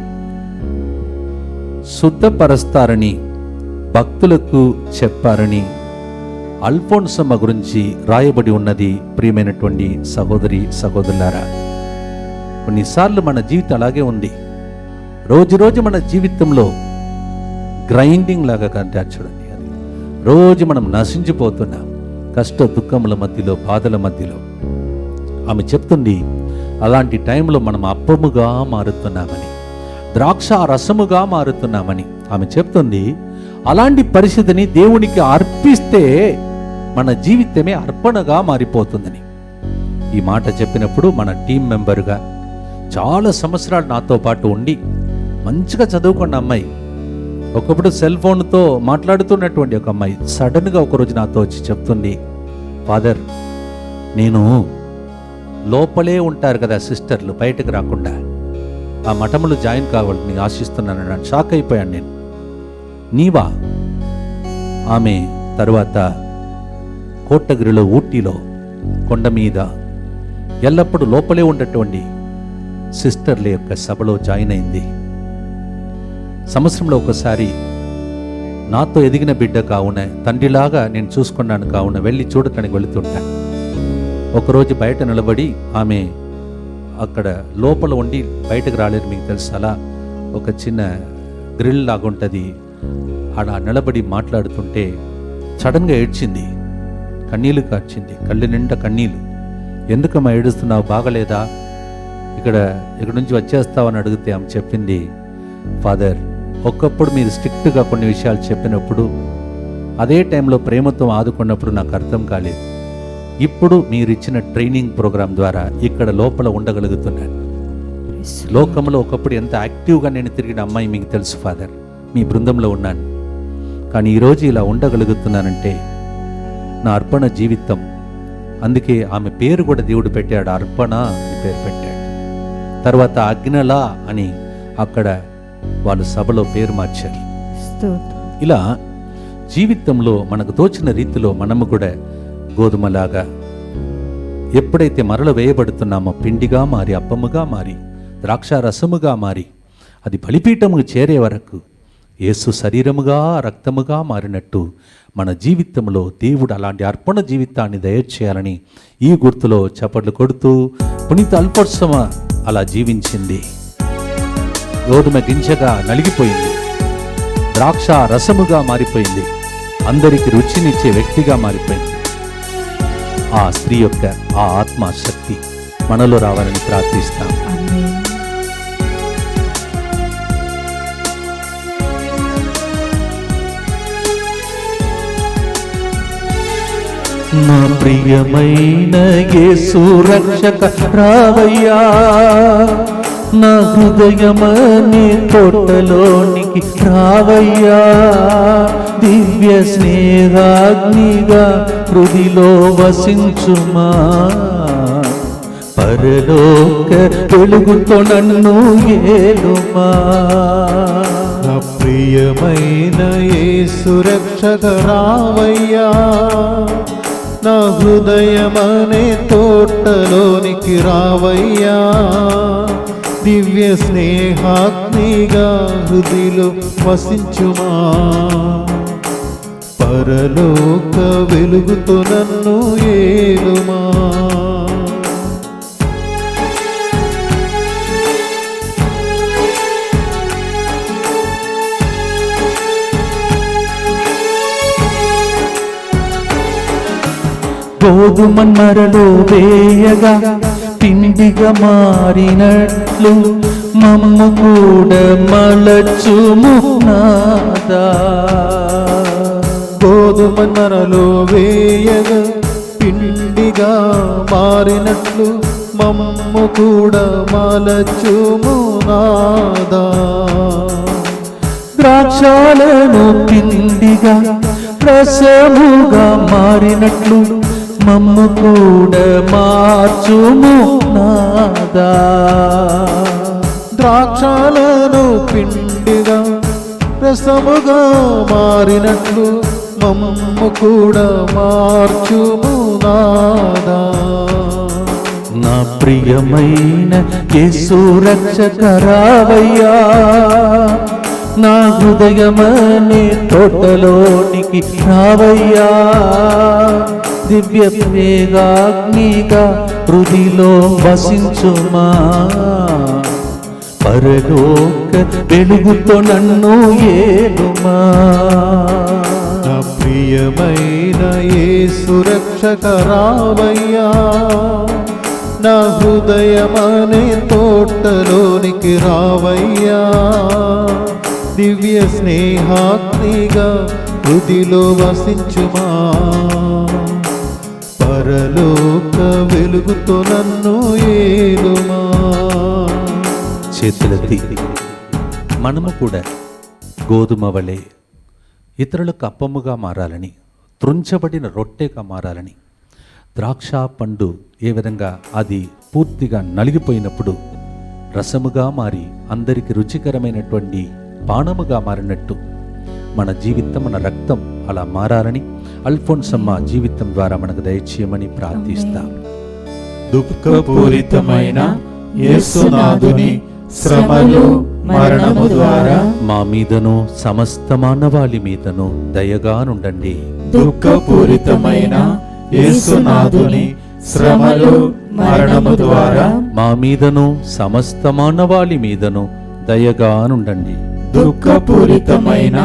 శుద్ధపరుస్తారని భక్తులకు చెప్పారని అల్ఫోన్సమ్మ గురించి రాయబడి ఉన్నది. ప్రియమైనటువంటి సహోదరి సహోదరులారా, కొన్నిసార్లు మన జీవితం అలాగే ఉంది. రోజు మన జీవితంలో గ్రైండింగ్ లాగా కంటారు చూడండి. అది రోజు మనం నశించిపోతున్నాం కష్ట దుఃఖముల మధ్యలో, బాధల మధ్యలో. ఆమె చెప్తుంది, అలాంటి టైంలో మనం అప్పముగా మారుతున్నామని, ద్రాక్ష రసముగా మారుతున్నామని ఆమె చెప్తుంది. అలాంటి పరిస్థితిని దేవునికి అర్పిస్తే మన జీవితమే అర్పణగా మారిపోతుందని. ఈ మాట చెప్పినప్పుడు మన టీం మెంబర్గా చాలా సంవత్సరాలు నాతో పాటు ఉండి మంచిగా చదువుకున్న అమ్మాయి, ఒకప్పుడు సెల్ ఫోన్తో మాట్లాడుతున్నటువంటి ఒక అమ్మాయి సడన్గా ఒకరోజు నాతో వచ్చి చెప్తుంది, ఫాదర్, నేను లోపలే ఉంటారు కదా సిస్టర్లు, బయటకు రాకుండా ఆ మఠములు జాయిన్ కావాలని ఆశిస్తున్నాను. షాక్ అయిపోయాను నేను. నీవా? ఆమె తర్వాత కోటగిరిలో, ఊటీలో కొండ మీద ఎల్లప్పుడూ లోపలే ఉన్నటువంటి సిస్టర్ల యొక్క సభలో జాయిన్ అయింది. సంవత్సరంలో ఒకసారి నాతో ఎదిగిన బిడ్డ కావున, తండ్రిలాగా నేను చూసుకున్నాను కావున వెళ్ళి చూడటానికి వెళుతుంటాను. ఒకరోజు బయట నిలబడి ఆమె అక్కడ లోపల ఉండి బయటకు రాలేరు, మీకు తెలుసు. అలా ఒక చిన్న గ్రిల్ లాగా ఉంటుంది, అలా నిలబడి మాట్లాడుతుంటే సడన్గా ఏడ్చింది, కన్నీళ్ళు కార్చింది, కళ్ళు నిండా కన్నీళ్ళు. ఎందుకమ్మా ఏడుస్తున్నావు, బాగలేదా, ఇక్కడ నుంచి వచ్చేస్తావని అడిగితే ఆమె చెప్పింది, ఫాదర్, ఒకప్పుడు మీరు స్ట్రిక్ట్గా కొన్ని విషయాలు చెప్పినప్పుడు, అదే టైంలో ప్రేమతో ఆదుకున్నప్పుడు నాకు అర్థం కాలేదు. ఇప్పుడు మీరు ఇచ్చిన ట్రైనింగ్ ప్రోగ్రాం ద్వారా ఇక్కడ లోపల ఉండగలుగుతున్నాను. లోకంలో ఒకప్పుడు ఎంత యాక్టివ్గా నేను తిరిగిన అమ్మాయి మీకు తెలుసు ఫాదర్, మీ బృందంలో ఉన్నాను. కానీ ఈరోజు ఇలా ఉండగలుగుతున్నానంటే నా అర్పణ జీవితం. అందుకే ఆమె పేరు కూడా దేవుడు పెట్టాడు, అర్పణ అని పేరు పెట్టాడు. తర్వాత అగ్నల అని అక్కడ వాళ్ళు సభలో పేరు మార్చారు. ఇలా జీవితంలో మనకు తోచిన రీతిలో మనము కూడా గోధుమలాగా ఎప్పుడైతే మరల వేయబడుతున్నామో, పిండిగా మారి, అప్పముగా మారి, ద్రాక్ష రసముగా మారి, అది బలిపీఠముకు చేరే వరకు యేసు శరీరముగా రక్తముగా మారినట్టు మన జీవితంలో దేవుడు అలాంటి అర్పణ జీవితాన్ని దయచేయాలని ఈ గుర్తులో చప్పట్లు కొడుతూ పునీత అల్ఫోన్సమ అలా జీవించింది. గోధుమ గింజగా నలిగిపోయింది, ద్రాక్ష రసముగా మారిపోయింది, అందరికి రుచినిచ్చే వ్యక్తిగా మారిపోయింది. ఆ స్త్రీ యొక్క ఆ ఆత్మశక్తి మనలో రావాలని ప్రార్థిస్తాం. నా ప్రియమైన యేసు రక్షక రావయ్యా, నా హృదయమనే తోటలోనికి రావయ్యా, దివ్య స్నేహాగ్నిగా హృదిలో వసించుమా, పరలోక వెలుగుతో నన్ను ఏలుమా. నా ప్రియమైన యేసు రక్షక రావయ్యా, నా హృదయమనే తోటలోనికి రావయ్యా, దివ్య స్నేహాగ్నిగా హృదిలో వసించుమా, పరలోక వెలుగుతో నన్ను ఏలుమా. గోధుమన్నరలో వేయగా పిండిగా మారినట్లు మమ్ము కూడా మలచుము నాదా. గోధుమన్నరలో వేయగా పిండిగా మారినట్లు మమ్ము కూడా మలచుము నాదా. ద్రాక్షలను పిండిగా రసముగా మారినట్లు మమ్ము కూడా మార్చుము నాదా. ద్రాక్షలను పిండిగా రసముగా మారినట్లు మమ్ము కూడా మార్చుము నాదా. నా ప్రియమైన యేసు రక్షక రావయ్యా, నా హృదయమనే తోటలోనికి రావయ్యా, దివ్య మేఘాగ్నిగా హృదిలో వసించుమా, పరలోక పరలోక వెలుగుతో నన్ను ఏలుమా. నా ప్రియమైన యేసు రక్షక రావయ్యా, నా హృదయమనే తోటలోనికి రావయ్యా. దివ్య స్నేహాగ్నిగా హృదిలో వసించుమా, పరలోక వెలుగుతో నన్ను ఏలుమా. చేతులెత్తి మనము కూడా గోధుమ వలె ఇతరులకు అప్పముగా మారాలని, త్రుంచబడిన రొట్టెగా మారాలని, ద్రాక్ష పండు ఏ విధంగా అది పూర్తిగా నలిగిపోయినప్పుడు రసముగా మారి అందరికి రుచికరమైనటువంటి పానముగా మారినట్టు మన జీవితం, మన రక్తం అలా మారాలని అల్ఫోన్సమ్మ జీవితం ద్వారా మనకు దయచేయమని ప్రార్థిస్తాం. దుఃఖపూరితమైన యేసునాథుని శ్రమలు మరణము ద్వారా మా మీదను సమస్త మానవాళి మీదను దయగానుండండి. దుఃఖపూరితమైన యేసునాథుని శ్రమలు మరణము ద్వారా మా మీదను సమస్త మానవాళి మీదను దయగానుండండి. దుఃఖపూరితమైన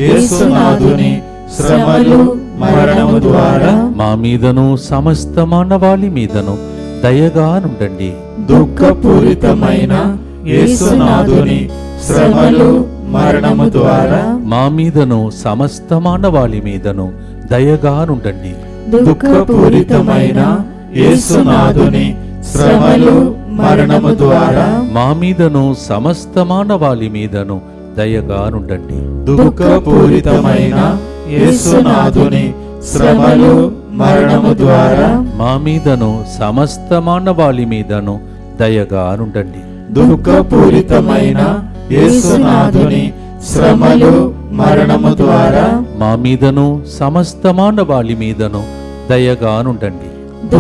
యేసునాథుని శ్రమలు మరణము ద్వారా మా మీదను సమస్త మానవాళి మీదను దయగానుండండి. దుఃఖపూరితమైన యేసునాథుని శ్రమలు మరణము ద్వారా మా మీదను సమస్త మానవాళి మీదను దయగానుండండి. దుఃఖపూరితమైన యేసునాథుని శ్రమలు మరణము ద్వారా మా మీదను సమస్త మానవాళి మీదను దయగానుండండి. దుఃఖపూరితమైన యేసునాథుని శ్రమలు మరణము ద్వారా మా మీదను సమస్త మానవాళి మీదను దయగానుండండి. దుఃఖపూరితమైన యేసునాథుని శ్రమలు మరణము ద్వారా మా మీదను సమస్త మానవాళి మీదను దయగానుండండి.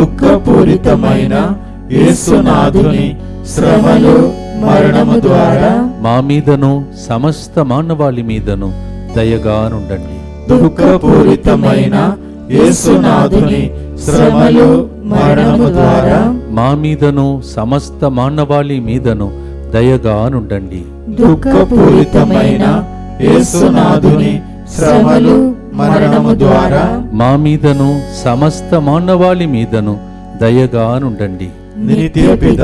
దుఃఖపూరితమైన యేసునాథుని శ్రమలు మరణము ద్వారా మా మీదను సమస్త మానవాళి మీదను దయగానుండండి. దుఃఖపూరితమైన యేసునాథుని శ్రమలు మరణము ద్వారా మా మీదను సమస్త మానవాళి మీదను దయగానుండండి. దుఃఖపూరితమైన యేసునాథుని శ్రమలు మరణము ద్వారా మా మీదను సమస్త మానవాళి మీదను దయగానుండండి. నిత్య పిత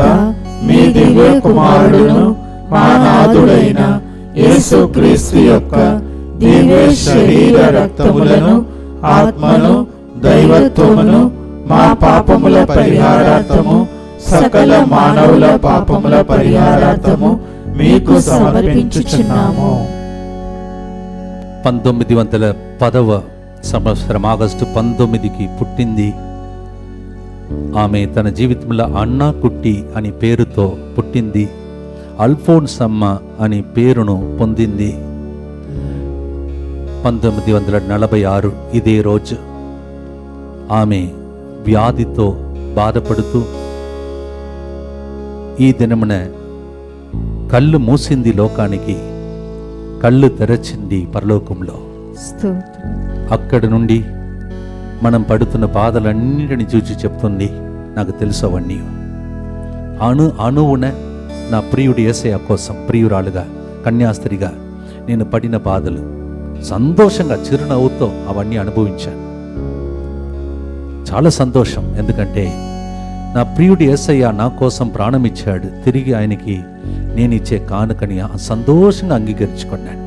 మీ దివ్య కుమారుడును మా నాథుడైన యేసుక్రీస్తు యొక్క దివ్య శరీర రక్తములను, ఆత్మను, దైవత్వమును మా పాపముల పరిహారార్థము, సకల మానవుల పాపముల పరిహారార్థము మీకు సమర్పించుచున్నాము. 1910వ సంవత్సరం ఆగస్టు 19కి పుట్టింది. ఆమె తన జీవితంలో అన్నా కుట్టి అని పేరుతో పుట్టింది. అల్ఫోన్సమ్మ అని పేరును పొందింది. 1946 ఇదే రోజు ఆమె వ్యాధితో బాధపడుతూ ఈ దినమున కళ్ళు మూసింది లోకానికి, కళ్ళు తెరచింది పరలోకంలో. అక్కడి నుండి మనం పడుతున్న బాధలన్నిటిని చూసి చెప్తుంది, నాకు తెలుసు అవన్నీ. అణువున నా ప్రియుడి యేసయ్య కోసం ప్రియురాలుగా, కన్యాస్త్రిగా నేను పడిన బాధలు సంతోషంగా చిరునవ్వుతో అవన్నీ అనుభవించాను. చాలా సంతోషం, ఎందుకంటే నా ప్రియుడి యేసయ్య నా కోసం ప్రాణం ఇచ్చాడు. తిరిగి ఆయనకి నేను ఇచ్చే కానుకని సంతోషంగా అంగీకరించుకున్నాను.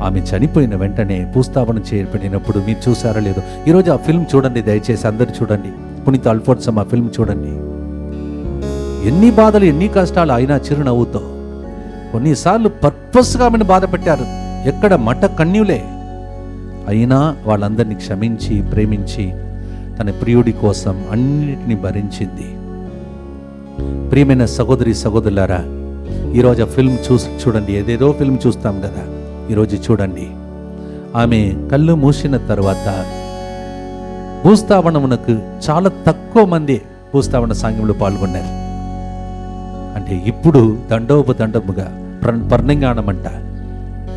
ఆమె చనిపోయిన వెంటనే భూస్థాపన చేయబడినప్పుడు మీరు చూసారో లేదో, ఈరోజు ఆ ఫిల్మ్ చూడండి, దయచేసి అందరు చూడండి. పునీత అల్ఫోన్సమ్మ ఆ ఫిల్మ్ చూడండి. ఎన్ని బాధలు, ఎన్ని కష్టాలు అయినా చిరునవ్వుతో. కొన్నిసార్లు పర్పస్గా ఆమెను బాధ పెట్టారు, ఎక్కడ మట కన్యులే అయినా వాళ్ళందరినీ క్షమించి ప్రేమించి తన ప్రియుడి కోసం అన్నిటిని భరించింది. ప్రియమైన సహోదరి సహోదరులారా, ఈరోజు ఆ ఫిల్మ్ చూడండి. ఏదేదో ఫిల్మ్ చూస్తాం కదా, ఈరోజు చూడండి. ఆమె కళ్ళు మూసిన తర్వాత భూస్థాపనమునకు చాలా తక్కువ మంది భూస్థాపన సాంగ్యంలో పాల్గొన్నారు. అంటే ఇప్పుడు దండోపదండముగా పర్ణంగాణమంట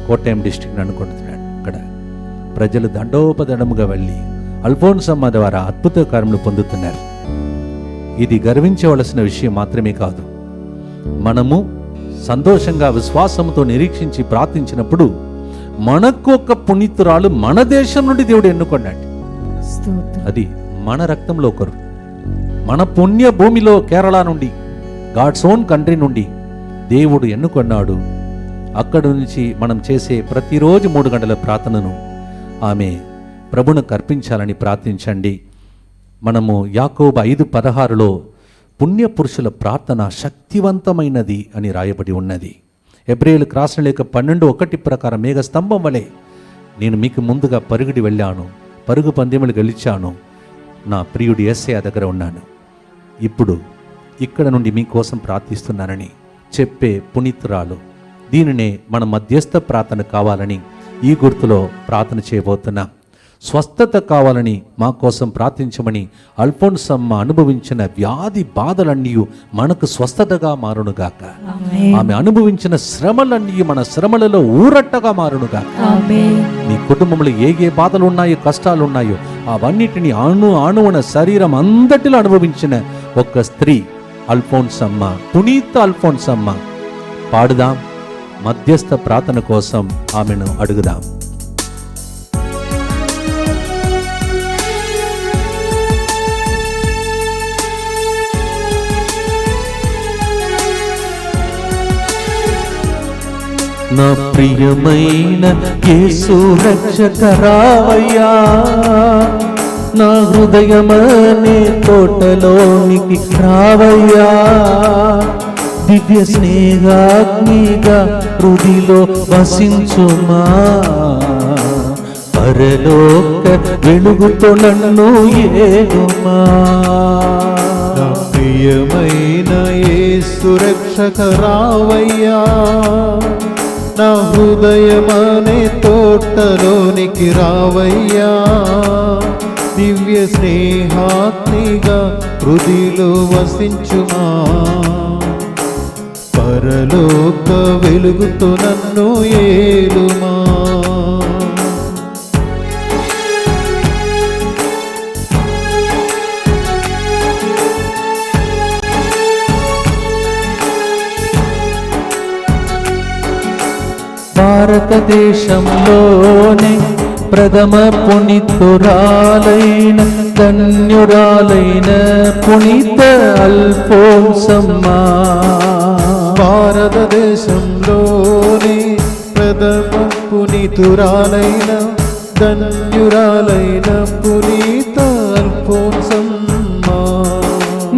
కోటయం డిస్ట్రిక్ట్ అనుకుంటున్నాడు. అక్కడ ప్రజలు దండోపదండముగా వెళ్ళి అల్ఫోన్సమ్మ ద్వారా అద్భుత కార్యములు పొందుతున్నారు. ఇది గర్వించవలసిన విషయం మాత్రమే కాదు, మనము సంతోషంగా విశ్వాసంతో నిరీక్షించి ప్రార్థించినప్పుడు మనకు ఒక పునీతురాలు మన దేశం నుండి దేవుడు ఎన్నుకున్నాడు. స్తోత్రం. అది మన రక్తంలో ఒకరు, మన పుణ్య భూమిలో కేరళ నుండి, గాడ్స్ ఓన్ కంట్రీ నుండి దేవుడు ఎన్నుకున్నాడు. అక్కడి నుంచి మనం చేసే ప్రతిరోజు 3 గంటల ప్రార్థనను ఆమె ప్రభువుకు అర్పించాలని ప్రార్థించండి. మనము యాకోబు 5:16లో పుణ్యపురుషుల ప్రార్థన శక్తివంతమైనది అని రాయబడి ఉన్నది. హెబ్రేయులకు రాసిన లేఖ 12:1 ప్రకారం మేఘ స్తంభం వలె నేను మీకు ముందుగా పరుగుడి వెళ్ళాను, పరుగు పందెములు గెలిచాను, నా ప్రియుడు యేసయ్య దగ్గర ఉన్నాను, ఇప్పుడు ఇక్కడ నుండి మీకోసం ప్రార్థిస్తున్నానని చెప్పే పునీతురాలు. దీనినే మన మధ్యస్థ ప్రార్థన కావాలని ఈ గుర్తులో ప్రార్థన చేయబోతున్నాం. స్వస్థత కావాలని మా కోసం ప్రార్థించమని అల్ఫోన్సమ్మ అనుభవించిన వ్యాధి బాధలన్నీ మనకు స్వస్థతగా మారునుగాక. ఆమె అనుభవించిన శ్రమలన్నీ మన శ్రమలలో ఊరట్టగా మారునుగాక. మీ కుటుంబంలో ఏ బాధలు ఉన్నాయో, కష్టాలు ఉన్నాయో అవన్నిటిని అణువున శరీరం అంతటిలో అనుభవించిన ఒక స్త్రీ అల్ఫోన్సమ్మ, పునీత అల్ఫోన్సమ్మ. పాడుదాం, మధ్యస్థ ప్రార్థన కోసం ఆమెను అడుగుదాం. నా ప్రియమైన యేసు రక్షక రావయ్యా, నా హృదయమనే తోటలోనికి రావయ్యా, దివ్య స్నేహాగ్నిగా హృదిలో వసించుమా, పరలోక వెలుగుతో నన్ను ఏలుమా. నా ప్రియమైన యేసు రక్షక రావయ్యా, నా హృదయమనే తోటలోనికి రావయ్యా, దివ్య స్నేహాగ్నిగా హృదిలో వసించుమా, పరలోక వెలుగుతో నన్ను ఏలుమా. భారతదేశంలోనే ప్రథమ పునీతురాలైన ధన్యురాలైన పునీత అల్ఫోన్సమ్మ, భారతదేశంలోనే ప్రథమ పునీతురాలైన ధన్యురాలైన పునీత అల్ఫోన్సమ్మ,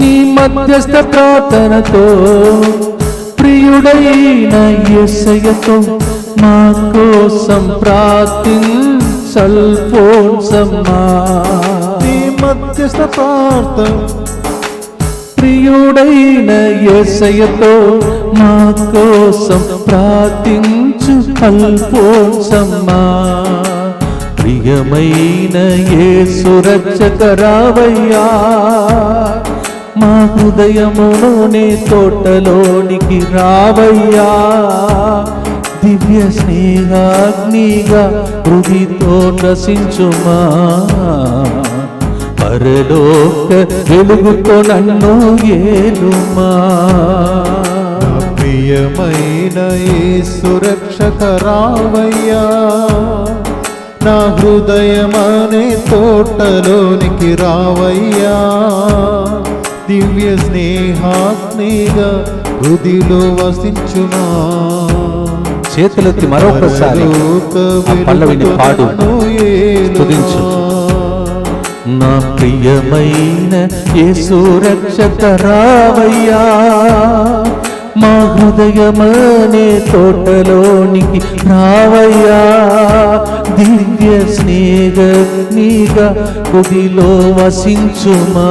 నీ మధ్యస్థ ప్రార్థనతో ప్రియుడైన యేసయ్యతో మా కోసం ప్రార్థించల్ఫోన్సమ్మ. నీ మధ్యస్థ ప్రార్థన ప్రియుడైన యేసయ్యతో మా కోసం ప్రార్థించు అల్ఫోన్సమ్మ. ప్రియమైన యేసు రక్షక రావయ్యా, మా హృదయములోనే తోటలోనికి రావయ్యా, దివ్య స్నేహాగ్నిగా హృదితో రసించుమా, పరలోక వెలుగుతో నన్ను ఏలుమా. నా ప్రియమైన యేసు రక్షక రావయ్యా, నా హృదయమనే తోటలోనికి రావయ్యా, దివ్య స్నేహాగ్నిగా హృదిలో వసించుమా. చేతులెత్తి మరొకసారి ఆ పల్లవిని పాడు, స్తుతించు. నా ప్రియమైన యేసు రక్షక రావయ్యా, మా హృదయమనే తోటలోనికి రావయ్యా, దివ్య స్నేహనిగా హృదిలో వసించుమా,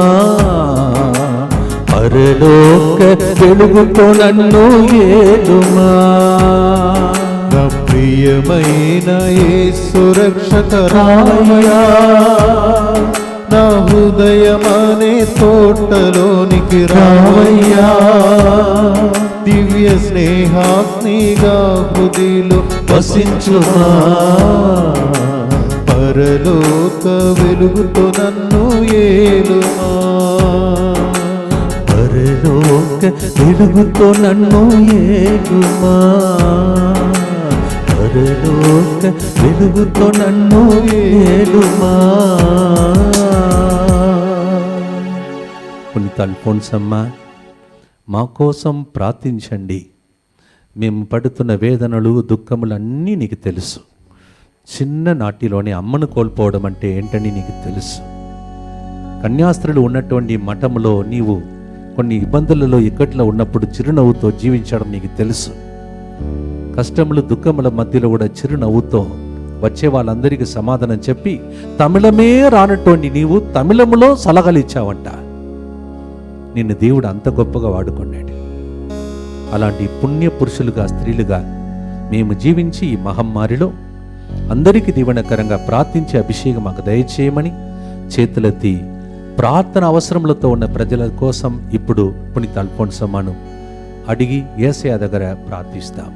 పరలోక వెలుగుతో నన్ను ఏలుమా. నా ప్రియమైన యేసు రక్షక రావయ్యా, నా హృదయమనే తోటలోనికి రావయ్యా, దివ్య స్నేహాగ్నిగా హృదిలో వసించుమా, పరలోక వెలుగుతో నన్ను ఏలుమా. పరలోక ఒక్క వెలుగుతో నన్ను ఏలుమా, పరలోక వెలుగుతో నన్ను ఏలుమా. పునీత అల్ఫోన్సమ్మ, మా కోసం ప్రార్థించండి. మేము పడుతున్న వేదనలు దుఃఖములన్నీ నీకు తెలుసు. చిన్న నాటిలోనే అమ్మను కోల్పోవడం అంటే ఏంటని నీకు తెలుసు. కన్యాస్త్రులు ఉన్నటువంటి మఠములో నీవు కొన్ని ఇబ్బందులలో ఇక్కట్లో ఉన్నప్పుడు చిరునవ్వుతో జీవించడం నీకు తెలుసు. కష్టములు దుఃఖముల మధ్యలో కూడా చిరునవ్వుతో వచ్చే వాళ్ళందరికీ సమాధానం చెప్పి తమిళమే రానటువంటి నీవు తమిళములో సలహలిచ్చావంట. నిన్ను దేవుడు అంత గొప్పగా వాడుకున్నాడు. అలాంటి పుణ్య పురుషులుగా స్త్రీలుగా మేము జీవించి ఈ మహమ్మారిలో అందరికీ దీవెనకరంగా ప్రార్థించే అభిషేకం మాకు దయచేయమని చేతులెత్తి ప్రార్థన అవసరములతో ఉన్న ప్రజల కోసం ఇప్పుడు పునీత అల్ఫోన్సమ్మను అడిగి యేసయ్య దగ్గర ప్రార్థిస్తాం.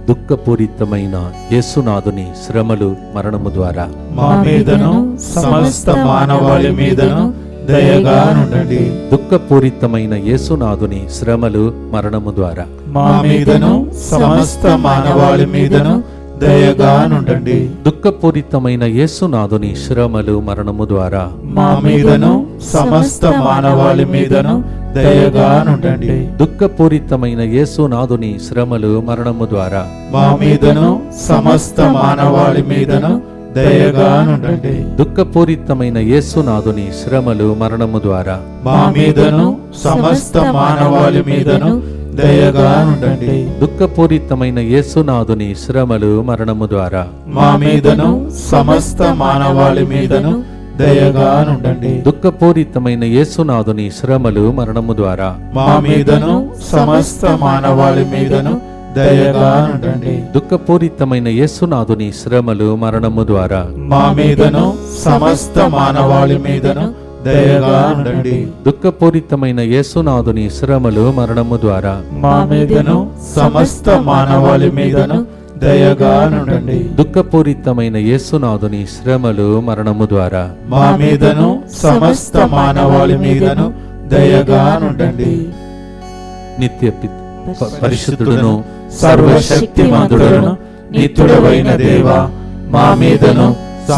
దుఃఖపూరితమైన యేసునాథుని శ్రమలు మరణము ద్వారా మా మీదను సమస్త మానవాళి మీదను దయగా నుండండి. దుఃఖపూరితమైన యేసునాథుని శ్రమలు మరణము ద్వారా మా మీదను సమస్త మానవాళి మీదను దయగా నుండండి. దుఃఖపూరితమైన యేసునాథుని శ్రమలు మరణము ద్వారా మా మీదను సమస్త మానవాళి మీదను దయగా నుండండి. దుఃఖపూరితమైన యేసునాథుని శ్రమలు మరణము ద్వారా మా మీదను సమస్త మానవాళి మీదను దయగా నుండండి. దుఃఖపూరితమైన యేసునాథుని శ్రమలు మరణము ద్వారా మా మీదను సమస్త మానవాళి మీదను దయగా ఉండండి. దుఃఖపూరితమైన యేసునాథుని శ్రమలు మరణము ద్వారా మా మీదను సమస్త మానవాళి మీదను దయగా ఉండండి. దుఃఖపూరితమైన యేసునాథుని శ్రమలు మరణము ద్వారా మా మీదను సమస్త మానవాళి మీదను దయగా ఉండండి. దుఃఖపూరితమైన యేసునాథుని శ్రమలు మరణము ద్వారా మా మీదను సమస్త మానవాళి మీదను దయగా ఉండండి. దుఃఖపూరితమైన యేసునాథుని శ్రమలు మరణము ద్వారా మా మీదను సమస్త మానవాళి మీదను దయగా ఉండండి. దుఃఖపూరితమైన యేసునాథుని శ్రమలు మరణము ద్వారా మా మీదను సమస్త మానవాళి మీదను దయగా ఉండండి. నిత్య పరిశుద్ధుడును సర్వశక్తిమంతుడును నిత్యుడవైన దేవా, మా మీదను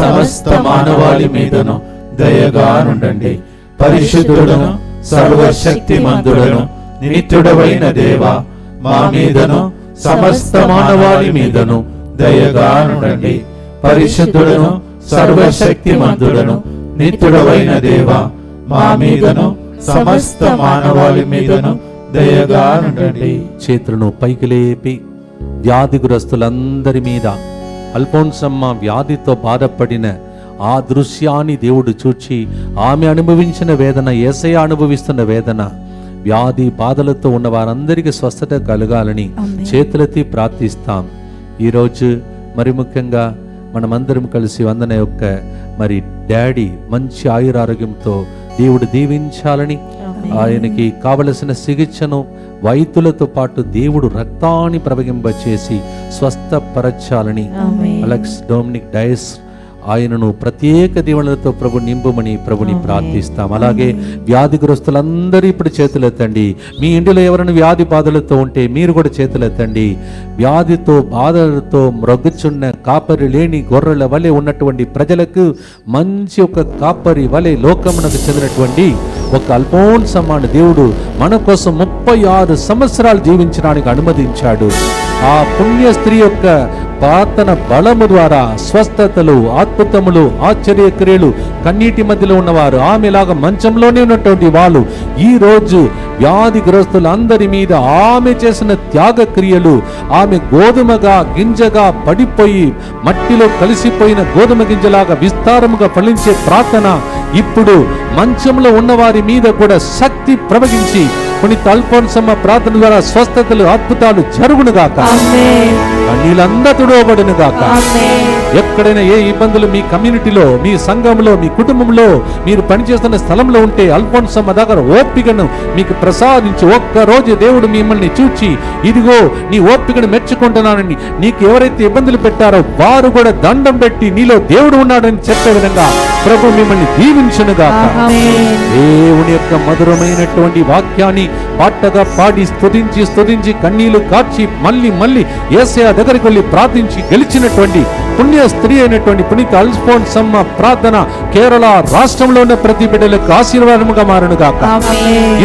సమస్త మానవాళి మీదను దయగా నుండండి. పరిశుద్ధుడును సర్వశక్తిమంతుడును నిత్యుడవైన దేవా, మా మీదను సమస్త మానవాళి మీదను దయగా నుండండి. పరిశుద్ధుడును సర్వశక్తిమంతుడును నిత్యుడవైన దేవా, మా మీదను సమస్త మానవాళి మీదను దయగా నుండండి. చేతులను పైకి లేపి వ్యాధిగ్రస్తులందరి మీద అల్ఫోన్సమ్మ వ్యాధితో బాధపడిన ఆ దృశ్యాన్ని దేవుడు చూచి ఆమె అనుభవించిన వేదన, యేసయ్య అనుభవిస్తున్న వేదన, వ్యాధి బాధలతో ఉన్న వారందరికీ స్వస్థత కలగాలని చేతులెత్తి ప్రార్థిస్తాం. ఈరోజు మరి ముఖ్యంగా మనమందరం కలిసి వందన యొక్క మరి డాడీ మంచి ఆయురారోగ్యంతో దేవుడు దీవించాలని, ఆయనకి కావలసిన చికిత్సను వైద్యులతో పాటు దేవుడు రక్తాన్ని ప్రవహింపచేసి స్వస్థపరచాలని అలెక్స్ డొమినిక్ డయస్ ఆయనను ప్రత్యేక దీవెనలతో ప్రభు నింపుమని ప్రభుని ప్రార్థిస్తాం. అలాగే వ్యాధిగ్రస్తులందరూ ఇప్పుడు చేతులెత్తండి. మీ ఇంటిలో ఎవరైనా వ్యాధి బాధలతో ఉంటే మీరు కూడా చేతులెత్తండి. వ్యాధితో బాధలతో మ్రొగ్గుచున్న కాపరి లేని గొర్రెల వలె ఉన్నటువంటి ప్రజలకు మంచి ఒక కాపరి వలె లోకమునకు చెందినటువంటి ఒక అల్ఫోన్సమ్మను దేవుడు మన కోసం 36 సంవత్సరాలు జీవించడానికి అనుమతించాడు. ఆ పుణ్య స్త్రీ యొక్క ప్రార్థన బలము ద్వారా స్వస్థతలు, అద్భుతములు, ఆశ్చర్యక్రియలు, కన్నీటి మధ్యలో ఉన్నవారు, ఆమెలాగా మంచంలోనే ఉన్నటువంటి వాళ్ళు ఈ రోజు వ్యాధిగ్రస్తులందరి మీద ఆమె చేసిన త్యాగ క్రియలు, ఆమె గోధుమగా గింజగా పడిపోయి మట్టిలో కలిసిపోయిన గోధుమ గింజలాగా విస్తారముగా ఫలించే ప్రార్థన ఇప్పుడు మంచంలో ఉన్నవారి మీద కూడా శక్తి ప్రవహించి పునీత అల్ఫోన్సమ్మ ప్రార్థన ద్వారా స్వస్థతలు, అద్భుతాలు జరుగునుగాక. కన్నీళ్ళంతా తుడవబడునుగాక. ఎక్కడైనా ఏ ఇబ్బందులు మీ కమ్యూనిటీలో, మీ సంఘంలో, మీ కుటుంబంలో, మీరు పనిచేస్తున్న స్థలంలో ఉంటే అల్ఫోన్సమ్మ దగ్గర ఓపికను మీకు ప్రసాదించి ఒక్కరోజు దేవుడు మిమ్మల్ని చూచి ఇదిగో నీ ఓపికను మెచ్చుకుంటున్నానని నీకు ఎవరైతే ఇబ్బందులు పెట్టారో వారు కూడా దండం పెట్టి నీలో దేవుడు ఉన్నాడని చెప్పే విధంగా ప్రభు మిమ్మల్ని దీవించునుగా. దేవుని యొక్క మధురమైనటువంటి వాక్యాన్ని పాటగా పాడి స్తుతించి కన్నీళ్లు కార్చి మళ్ళీ యేసయ్య దగ్గరికి వెళ్ళి ప్రార్థించి గెలిచినటువంటి పుణ్య స్త్రీ అయినటువంటి పునీత అల్ఫోన్సమ్మ ప్రార్థన కేరళ రాష్ట్రంలో ఉన్న ప్రతి బిడ్డలకు ఆశీర్వాదముగా మారునుగాక.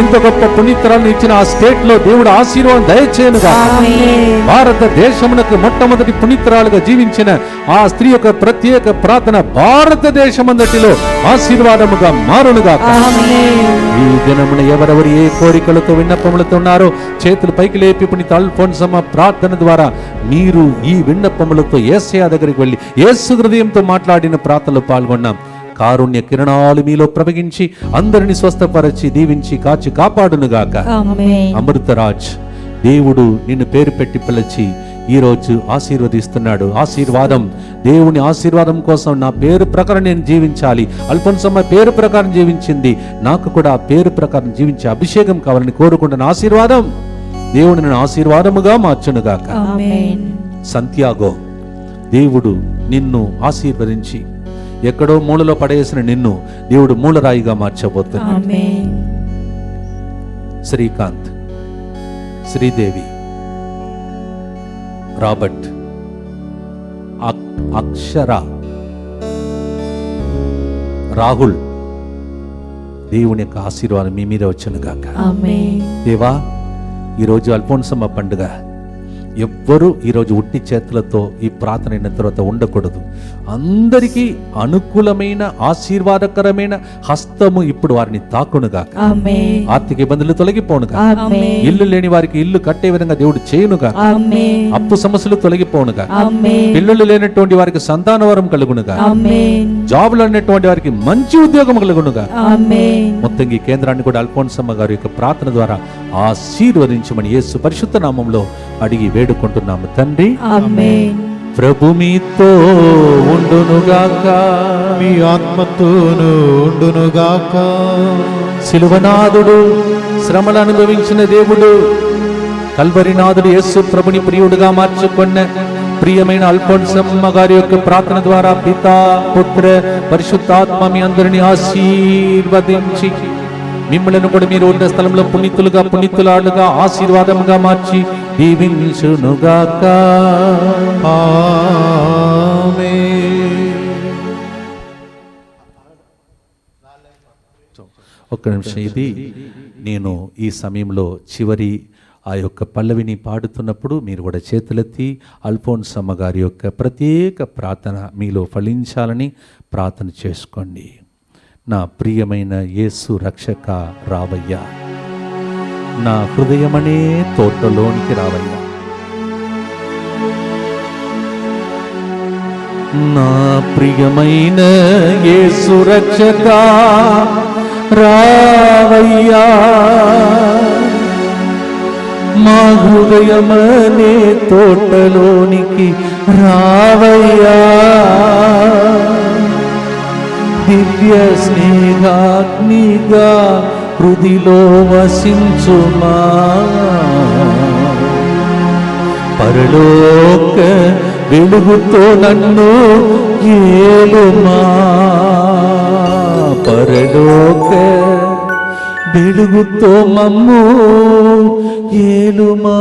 ఇంత గొప్ప పునీతురాలను ఇచ్చిన ఆ స్టేట్ లో దేవుడు ఆశీర్వాదం దయచేయనుగా. భారతదేశమునకు మొట్టమొదటి పునీతురాలుగా జీవించిన ఆ స్త్రీ యొక్క ప్రత్యేక ప్రార్థన భారతదేశమంతటిలో ఆశీర్వాదముగా మారునుగాక. ఈ దినమున ఎవరెవరు ఏ కోరికలతో విన్నపములతో ఉన్నారో చేతులు పైకి లేపి పునీత అల్ఫోన్సమ్మ ప్రార్థన ద్వారా మీరు ఈ విన్నపములతో యేసయ్య దగ్గరికి వెళ్ళి యేసు హృదయంతో మాట్లాడిన ప్రార్థనలో పాల్గొన్నాం. కారుణ్య కిరణాలు మీలో ప్రవగించి అందరిని స్వస్థపరచి దీవించి కాచి కాపాడునుగాక. అమృతరాజ్ దేవుడు నిన్ను పేరు పెట్టి పిలిచి ఈ రోజు ఆశీర్వదిస్తున్నాడు. ఆశీర్వాదం, దేవుని ఆశీర్వాదం కోసం నా పేరు ప్రకారం నేను జీవించాలి. అల్ఫోన్సమ్మ పేరు ప్రకారం జీవించింది, నాకు కూడా ఆ పేరు ప్రకారం జీవించే అభిషేకం కావాలని కోరుకుంటున్న ఆశీర్వాదం దేవుడు నన్ను ఆశీర్వాదముగా మార్చునుగాక. సంత్యాగో దేవుడు నిన్ను ఆశీర్వదించి ఎక్కడో మూలలో పడేసిన నిన్ను దేవుడు మూలరాయిగా మార్చబోతున్నాడు. శ్రీకాంత్, శ్రీదేవి, రాబర్ట్, అక్షర, రాహుల్, దేవుని యొక్క ఆశీర్వాదం మీ మీద వచ్చునుగాక. దేవా, ఈరోజు అల్ఫోన్సమ్మ పండుగ. ఎవ్వరూ ఈరోజు ఉట్టి చేతులతో ఈ ప్రార్థన అయిన తర్వాత ఉండకూడదు. అందరికీ అనుకూలమైన ఆశీర్వాదకరమైన హస్తము ఇప్పుడు వారిని తాకునుగాక. ఆర్థిక ఇబ్బందులు తొలగిపోనుగా. ఇల్లు లేని వారికి ఇల్లు కట్టే విధంగా దేవుడు చేయునుగా. అప్పు సమస్యలు తొలగిపోనుగా. పిల్లలు లేనటువంటి వారికి సంతాన వరం కలుగునుగా. జాబులు అన్నటువంటి వారికి మంచి ఉద్యోగం కలుగునుగా. మొత్తం ఈ కేంద్రాన్ని కూడా అల్ఫోన్సమ్మ గారి యొక్క ప్రార్థన ద్వారా ఆశీర్వదించమని యేసు పరిశుద్ధ నామంలో అడిగి వేడుకుంటున్నాము తండ్రి. ప్రభు మీతో ఉండునుగాక, మీ ఆత్మతోను ఉండునుగాక. శిలువనాథుడు శ్రమలు అనుభవించిన దేవుడు, కల్వరినాథుడు యేసు ప్రభుని ప్రియుడుగా మార్చుకున్న ప్రియమైన అల్ఫోన్సమ్మ గారి యొక్క ప్రార్థన ద్వారా పితా, పుత్ర, పరిశుద్ధాత్మ మీ అందరినీ ఆశీర్వదించి మిమ్మల్ని కూడా మీరు ఉన్న స్థలంలో పునీతులుగా పునీతులాలుగా ఆశీర్వాదముగా మార్చి దీవించునుగాక. ఒక్క నిమిషం, ఇది నేను ఈ సమయంలో చివరి ఆ యొక్క పల్లవిని పాడుతున్నప్పుడు మీరు కూడా చేతులెత్తి అల్ఫోన్సమ్మ గారి యొక్క ప్రత్యేక ప్రార్థన మీలో ఫలించాలని ప్రార్థన చేసుకోండి. నా ప్రియమైన యేసు రక్షక రావయ్యా, నా హృదయమనే తోటలోనికి రావయ్యా. నా ప్రియమైన యేసు రక్షక రావయ్యా, మా హృదయమనే తోటలోనికి రావయ్యా. దివ్య స్నేహాగ్నిగా హృదిలో వసించుమా, పరలోక వెలుగుతో నన్ను ఏలుమా, పరలోక వెలుగుతో మమ్ము ఏలుమా.